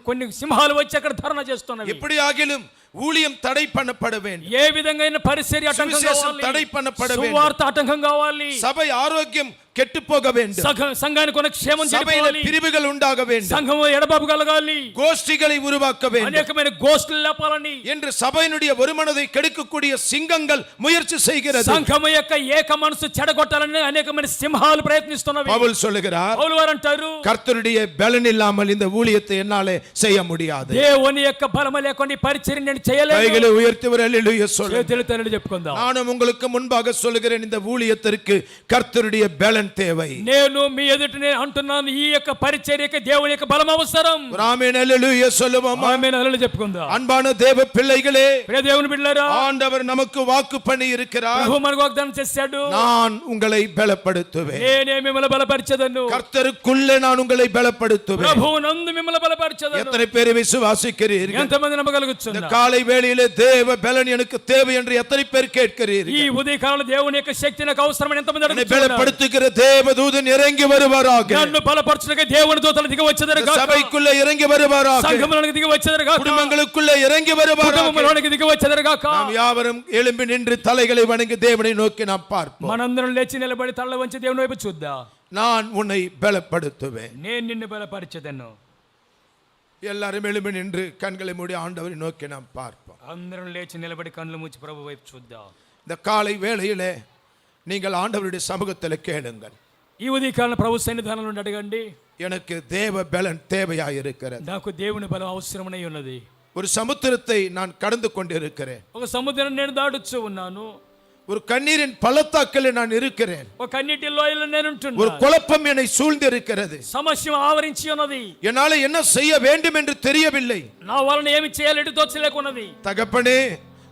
కొన్ని సింహాలు వచ్చి అక్కడ ధర్నా చేస్తున్నవి. எப்படியாகிலும் ஊழியம் தடை பண்ணப்பட வேண்டும். ఏ విధంగా పరిచర్య ఆటంకం కావాలి, தடை பண்ணப்பட வேண்டும். సువార్త ఆటంకం కావాలి, சபை ஆரோக்கியம் கெட்டு போக வேண்டும். సంఘానికి ఉన్న క్షేమం சபையில చెడిపోవాలి. பிரிவுகள் உண்டாக வேண்டும். సంఘము ఎడబాపు కలగాలి. கோஷ்டிகளை உருவாக்க வேண்டும் అనేకమైన గోష్ఠులు లేపాలని என்று సభையினுடைய ஒருமனதை கெடுக்கக்கூடிய சிங்கங்கள் முயற்சி செய்கிறது. సంఘము యొక్క ఏక మనసు చెడగొట్టాలని అనేకమైన సింహాలు ప్రయత్నిస్తున్నవి. பவுல் சொல்லுகிறார், పౌలు వారు అంటారు, கர்த்தருடைய பலன் இல்லாமல் இந்த ஊழியத்தை என்னாலே செய்ய முடியாது. దేవుని యొక్క బలము లేకుండా ఈ పరిచర్య నేను చేయలేను. கைகளை உயர்த்திவர் அல்லேலூயா சொல்லுங்க. చేతులు తల్లి చెప్పుకుందాం. நானும் உங்களுக்கு முன்பாக சொல்லுகிறேன், இந்த ஊழியத்திற்கு கர்த்தருடைய பலன் தேவை. నేను మీ ఎదుట నేను అంటున్నాను, ఈ యొక్క పరిచర్యకి దేవుని యొక్క బలం అవసరం. ஆமென் அல்லேலூயா சொல்லுவோம். ఆమేన్ హల్లెలూయా చెప్పుకుందాం. அன்பான தேவ பிள்ளைகளே, ప్రియ దేవుని బిడ్డలారా, ஆண்டவர் நமக்கு வாக்கு பண்ணி இருக்கிறார், ప్రభు మనకు వాగ్దానం చేశాడు, நான் உங்களை பலப்படுத்துவேன். నేనే మిమ్మల్ని బలపరిచెదను. கர்த்தருக்குள்ளே நான் உங்களை பலப்படுத்துவேன். ప్రభు నందు మిమ్మల్ని బలపరిచెదను. எத்தனை பேர் விசுவாசிக்கிறீர்கள்? ఎంతమంది இந்த నమ్మగలుగుతున్నారు? காலை வேளையிலே தேவ பலன் எனக்கு தேவை என்று எத்தனை பேர் ఈ கேட்கிறீர்கள்? ఉదయకాలంలో దేవుని యొక్క శక్తి నాకు అవసరమని ఎంతమంది என்னை అడుగుతున్నారు? பலப்படுத்துகிற தேவதூதன் இறங்கி வருவாராக. నన్ను బలపరచుటకు దేవుని దూతలు దిగి వచ్చేదరుగా, சபைக்குள்ளே இறங்கி வருவாராக. సంఘములోనికి దిగి వచ్చేదరుగా, குடும்பங்களுக்குள்ளே இறங்கி வருவாராக. కుటుంబంలోనికి దిగి వచ్చేదరుగా. நாம் யாவரும் எழும்பி நின்று தலைகளை வணங்கி தேவனை நோக்கி நாம் பார்ப்போம். మనందరం లేచి నిలబడి తల్ల వంచి దేవుని వైపు చూద్దాం. நான் உன்னை பலப்படுத்துவேன். నేను నిన్ను బలపరిచెదను. எல்லாரும் எழும்பி நின்று கண்களை மூடி ஆண்டவரை நோக்கி நாம் பார்ப்போம். అందరం లేచి నిలబడి కళ్ళు మూసి ప్రభు వైపు చూద్దాం. இந்த காலை வேளையிலே நீங்கள் ஆண்டவருடைய சமூகத்தில் கேளுங்கள். ఈ ఉదయకాలం ప్రభు సన్నిధానంలో నుండి అడగండి, எனக்கு தேவ பலன் தேவையாயிருக்கிறது. నాకు దేవుని బలం అవసరమై ఉన్నది. ஒரு சமுத்திரத்தை நான் கடந்து கொண்டிருக்கிறேன். ఒక సముద్రం నేను దాటుచూ ఉన్నాను. ஒரு கண்ணீரின் பள்ளத்தாக்கில் நான் இருக்கிறேன். ఒక కన్నీటి లోయలో నేను ஒரு ఉంటున్నాను. குழப்பம் என்னை சூழ்ந்திருக்கிறது. సమస్య ఆవరించి ఉన్నది. என்னால என்ன செய்ய வேண்டும் என்று தெரியவில்லை. నా వలన ఏమి చేయాలి ఎటు తోచలేకున్నది. தகப்பனே,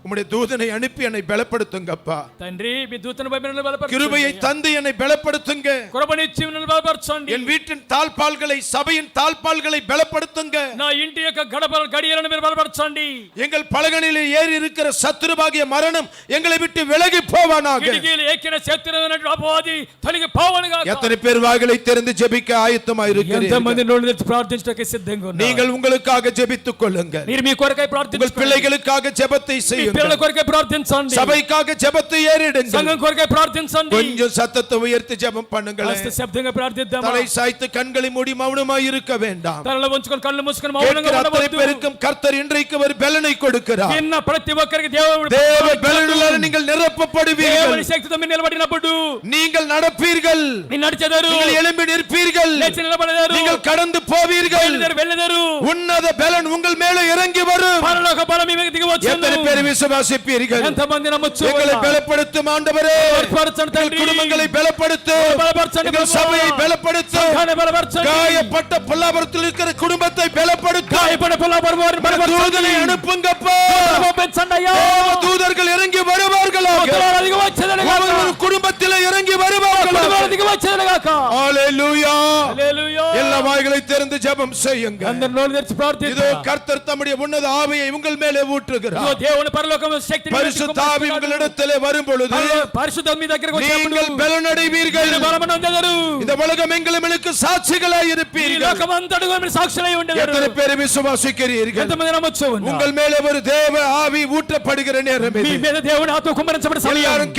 உம்முடைய தூதனை அனுப்பி என்னை பலப்படுத்துங்கப்பா. తండ్రి, మీ దూతను పంపి నన్ను బలపరచండి. கிருபையை தந்து என்னை பலப்படுத்துங்க. కృపనిచ్చి నన్ను బలపరచండి. என் வீட்டின் தாழ்பால்களை, சபையின் தாழ்பால்களை பலப்படுத்துங்க. నా ఇంటి యొక్క గడపల గడియలను మీరు బలపరచండి. எங்கள் பலகணிலே ஏறி இருக்கிற சத்துருவாகிய மரணம் எங்களை விட்டு விலகி போவானாக. కిటికీలు ఎక్కిన శత్రువునటువంటి అపవాది తొలగి పోవునుగాక. எத்தனை பேர் வாய்களை திறந்து ஜெபிக்க ஆயத்தமாக இருக்கிறீர்கள்? ఎంతమంది నోళ్ళు తెరిచి ప్రార్థించడానికి సిద్ధంగా ఉన్నారు? நீங்கள் உங்களுக்காக ஜெபித்துக் கொள்ளுங்க. మీరు మీ కొరకై உங்கள் ప్రార్థించండి. பிள்ளைகளுக்காக ஜெபத்தை செய்யுங்க. పిల్లల కొరకై ప్రార్థించండి. சபைக்காக ஜெபத்தை ஏறிடுங்க. సంఘం కొరకై ప్రార్థించండి. கொஞ்சம் சத்தத்தை உயர்த்தி ஜெபம் பண்ணுங்களேன். కాస్త శబ్దంగా ప్రార్థిద్దామా? தலை சாய்த்து கண்களை மூடி மௌனமாய் இருக்க வேண்டாம். తలలో వంచుకొని కళ్ళు మూసుకొని మౌనంగా கேட்கிற அத்தனை ఉండవద్దు. பேருக்கும் கர்த்தர் இன்றைக்கு ஒரு பலனை கொடுக்கிறார். విన్న ప్రతి ఒక్కరికి దేవుడు தேவ பலனால நீங்கள் நிரப்பப்படுவீர்கள். దేవుని శక్తితో మీరు నిలబడినప్పుడు நீங்கள் நடப்பீர்கள். మీరు నడిచెదరు. நீங்கள் எழும்பி நிற்பீர்கள். లేచి నిలబడెదరు. நீங்கள் கடந்து போவீர்கள். వెళ్ళెదరు. உன்னத பலன் உங்கள் மேலே இறங்கி வரும். పరలోక బలం మీ మీదకి దిగి వచ్చును. எத்தனை பேர் விசுவாசிப்பீர்கள்? ఎంతమంది నమ్మొచ్చు? எங்களை பலப்படுத்தும் ஆண்டவரே. బలపరచండి తండ్రి. குடும்பங்களை பலப்படுத்து. బలపరచండి எங்கள் ప్రభువా. சபையை பலப்படுத்து. సంఘాన్ని బలపరచండి. காயப்பட்ட பொல்லாபுரத்தில் இருக்கிற குடும்பத்தை பலப்படுத்து. గాయపడిన పిల్లవారిని బలపరచండి. தூதனை அனுப்புங்கப்பா. పంపించండి అయ్యా. தூதர்கள் இறங்கி வருவார்களாக. ఉత్తరాలు దిగి వచ్చేదరుగాక. ஒவ்வொரு குடும்பத்திலே இறங்கி வருவார்களாக. కుటుంబాలు దిగి వచ్చేదరుగాక. ஹalleluya. హల్లెలూయా. எல்லா வாய்களை திறந்து ஜெபம் செய்யுங்க. అందరి నోళ్ళు తెరిచి இதோ ప్రార్థిద్దాం. கர்த்தர் தம்முடைய உன்னத ஆவியை உங்கள் மேலே ఇదిగో ஊற்றுகிறார். దేవుని పరలోకము శక్తిని பரிசுத்த ஆவி உங்களிடத்திலே வரும் பொழுது పరిశుద్ధం మీ దగ్గరికి వచ్చినప్పుడు நீங்கள் பலனடைவீர்கள். మీరు బలమును పొందెదరు. இந்த உலகம் எங்களுக்கு சாட்சிகளாய் ఈ இருப்பீர்கள். లోకమంతటా మీరు సాక్షులై ఉండెదరు. எத்தனை பேர் விசுவாசிக்கிறீர்கள்? ఎంతమంది నమ్మొచ్చు? உங்கள் மேலே ஒரு தேவ ஆவி ஊற்றப்படுகிற நேரம் మీ இது. మీద దేవుని ఆత్మ కుమ్మరించబడే సమయం. எல்லாரும்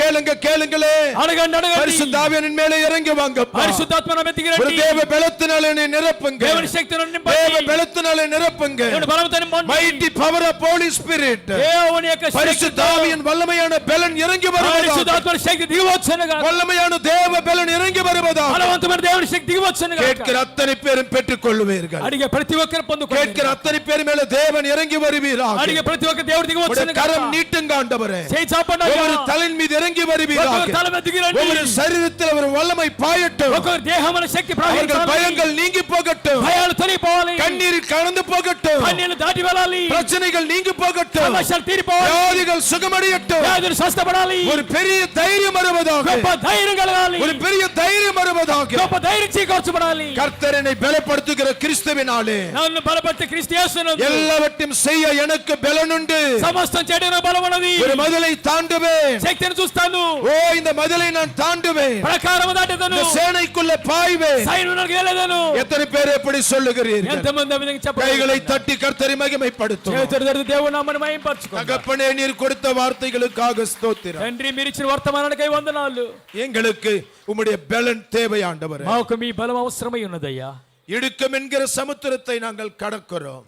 கேளுங்களே. అడగండి అడగండి. பரிசுத்த ஆவியின் மேலே இறங்கி வாங்கப்பா. పరిశుద్ధాత్మ నా మీద దిగి ஒரு రండి. தேவ பலத்தினாலே நீ நிரப்புங்க. దేవుని శక్తిని தேவ నింపండి. பலத்தினாலே நிரப்புங்க. దేవుని బలముతో నింపండి. mighty power of Holy Spirit. దేవుని యొక్క பரிசுத்த ஆவியின் வல்லமையான பலன் இறங்கி வருவதாக. పరిశుద్ధాత్మ శక్తి దిగి వచ్చునుగాక. வல்லமையான தேவ பலன் இறங்கி வருவதாக. బలవంతమైన దేవుని శక్తి దిగి వచ్చునుగాక. கேட்கிற அத்தனை பேரும் பெற்றுக் கொள்ளுவீர்கள். అడిగే ప్రతి ఒక్కరు పొందుకోండి. கேட்கிற அத்தனை பேர் மேல தேவன் இறங்கி வருவீராக. అడిగే ప్రతి ఒక్క దేవుడు దిగి உம்முடைய వచ్చునుగాక. கரம் நீட்டுங்க ஆண்டவரே. చేయి చాపండి అయ్యా. ஒவ்வொரு தலையின் மீது இறங்கி வருவீராக. ఒక్కొక్క తల మీద దిగి రండి. ஒவ்வொரு சரீரத்தில் ஒரு வல்லமை பாயட்டும். ఒక్కొక్క దేహముల శక్తి அவர்கள் ప్రవహించాలి. பயங்கள் நீங்கி போகட்டும். భయాలు తొలగిపోవాలి. கண்ணீரில் கலந்து போகட்டும். కన్నీళ్లు దాటి వెళ్ళాలి. பிரச்சனைகள் நீங்கி போகட்டும். సమస్యలు తీరిపోవాలి. வியாதிகள் சுகமடையட்டும். వ్యాధులు స్వస్థపడాలి. ஒரு பெரிய தைரியம் வருவதாக. గొప్ప ధైర్యం కలగాలి. ஒரு பெரிய தைரியம் வருவதாக. గొప్ప ధైర్యం చేకూర్చబడాలి. கர்த்தரனை பலப்படுத்துகிற கிறிஸ்துவினாலே నన్ను బలపరిచే క్రీస్తు యేసునందు எல்லாவற்றையும் செய்ய எனக்கு பலனுண்டு. సమస్తం చేయడానికి బలం ఉన్నది. ஒரு மதிலை தாண்டுவேன். శక్తిని చూస్తాను. ஓ, இந்த மதிலை நான் தாண்டுவேன். ప్రకారము దాటెదను. இந்த சேனைக்குள்ள பாய்வேன். సైన్యంలోకి వెళ్ళేదను. எத்தனை பேர் எப்படி சொல்லுகிறீர்கள்? ఎంతమంది ఆ విధంగా చెప్పగలరు? கைகளை தட்டி கர்த்தரை மகிமைப்படுத்தும். చేతులు తెరిచి దేవుని నామమును మహిమపరచుకోండి. தகப்பனே, நீர் கொடுத்த வார்த்தைகளுக்காக ஸ்தோத்திரம். తండ్రి మీరు ఇచ్చిన వర్తమానానికై వందనాలు. எங்களுக்கு உம்முடைய பலன் தேவை ஆண்டவரே. మాకు మీ బలం అవసరమై ఉన్నదయ్యా. இடுக்கம் என்கிற சமுத்திரத்தை நாங்கள் கடக்கிறோம்.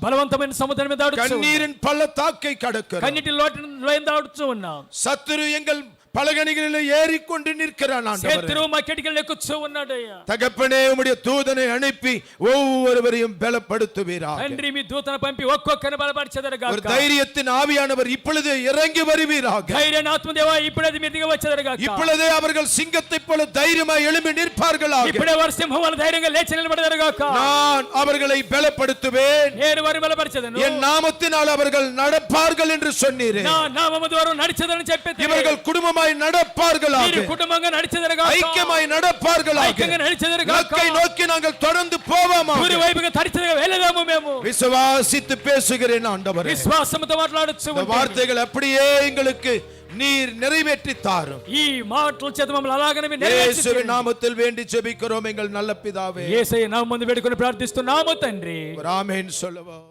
బలవంతమైన సముద్రం మీద ఆడుచు கண்ணீரின் பள்ளத்தாக்கை கடக்கிறோம். కన్నిటి లోయను ఆడుచు ఉన్నాం. சத்துரு எங்கள் பலகணிகளில் ஏறிக்கொண்டு நிற்கிறான் ஆண்டவரே. శత్రువు మా కిటికీలను ఎక్కుచూ ఉన్నాడయ్యా. தகப்பனே, உம்முடைய தூதனை அனுப்பி ஒவ்வொருவரையும் பலப்படுத்துவீராக. తండ్రి మీ దూతను పంపి ఒక్కొక్కరిని బలపరచెదరుగాక. ஒரு தைரியத்தின் ஆவியானவர் இப்பொழுது இறங்கி வருவீராக. ధైర్యాన్ని ఆత్మదేవా ఇప్పుడే మీరు దిగి వచ్చెదరుగాక. இப்பொழுதே அவர்கள் சிங்கத்தைப் போல தைரியமாய் எழும்பி நிற்பார்களாக. ఇప్పుడే వారు సింహం వలె ధైర్యంగా లేచి నిలబడెదరుగాక. நான் அவர்களை பலப்படுத்துவேன். నేను వారిని బలపరచెదను. என் நாமத்தினால் அவர்கள் நடப்பார்கள் என்று சொன்னீரே. నా నామము ద్వారా నడిచెదరని చెప్పేది. இவர்கள் குடும்பமாய் நடப்பார்களாக. మీరు కుటుంబంగా నడిచెదరుగాక. ஐக்கியமாய் நடப்பார்களாக. ఐక్యంగా నడిచెదరుగాక. இலக்கை நோக்கி நாங்கள் தொடர்ந்து போவோமா? గురి వైపుగా తడిచెదరుగా వెళ్ళదాము మేము. விசுவாசித்து பேசுகிறேன் ஆண்டவரே. విశ్వాసంతో మాట్లాడొచ్చు. இந்த వార్த்தைகள் அப்படியே எங்களுக்கு நீர் நிறைவேற்றி தாரும். ఈ మాటల చేత మమ్మల్ని అలాగనే మీరు இயேசுவின் నెరవేర్చండి. நாமத்தில் வேண்டி ஜெபிக்கிறோம் எங்கள் நல்ல பிதாவே. యేసయ్య నామమున వేడుకొని ప్రార్థిస్తున్నాము తండ్రి. ஆமென் சொல்லுவோம்.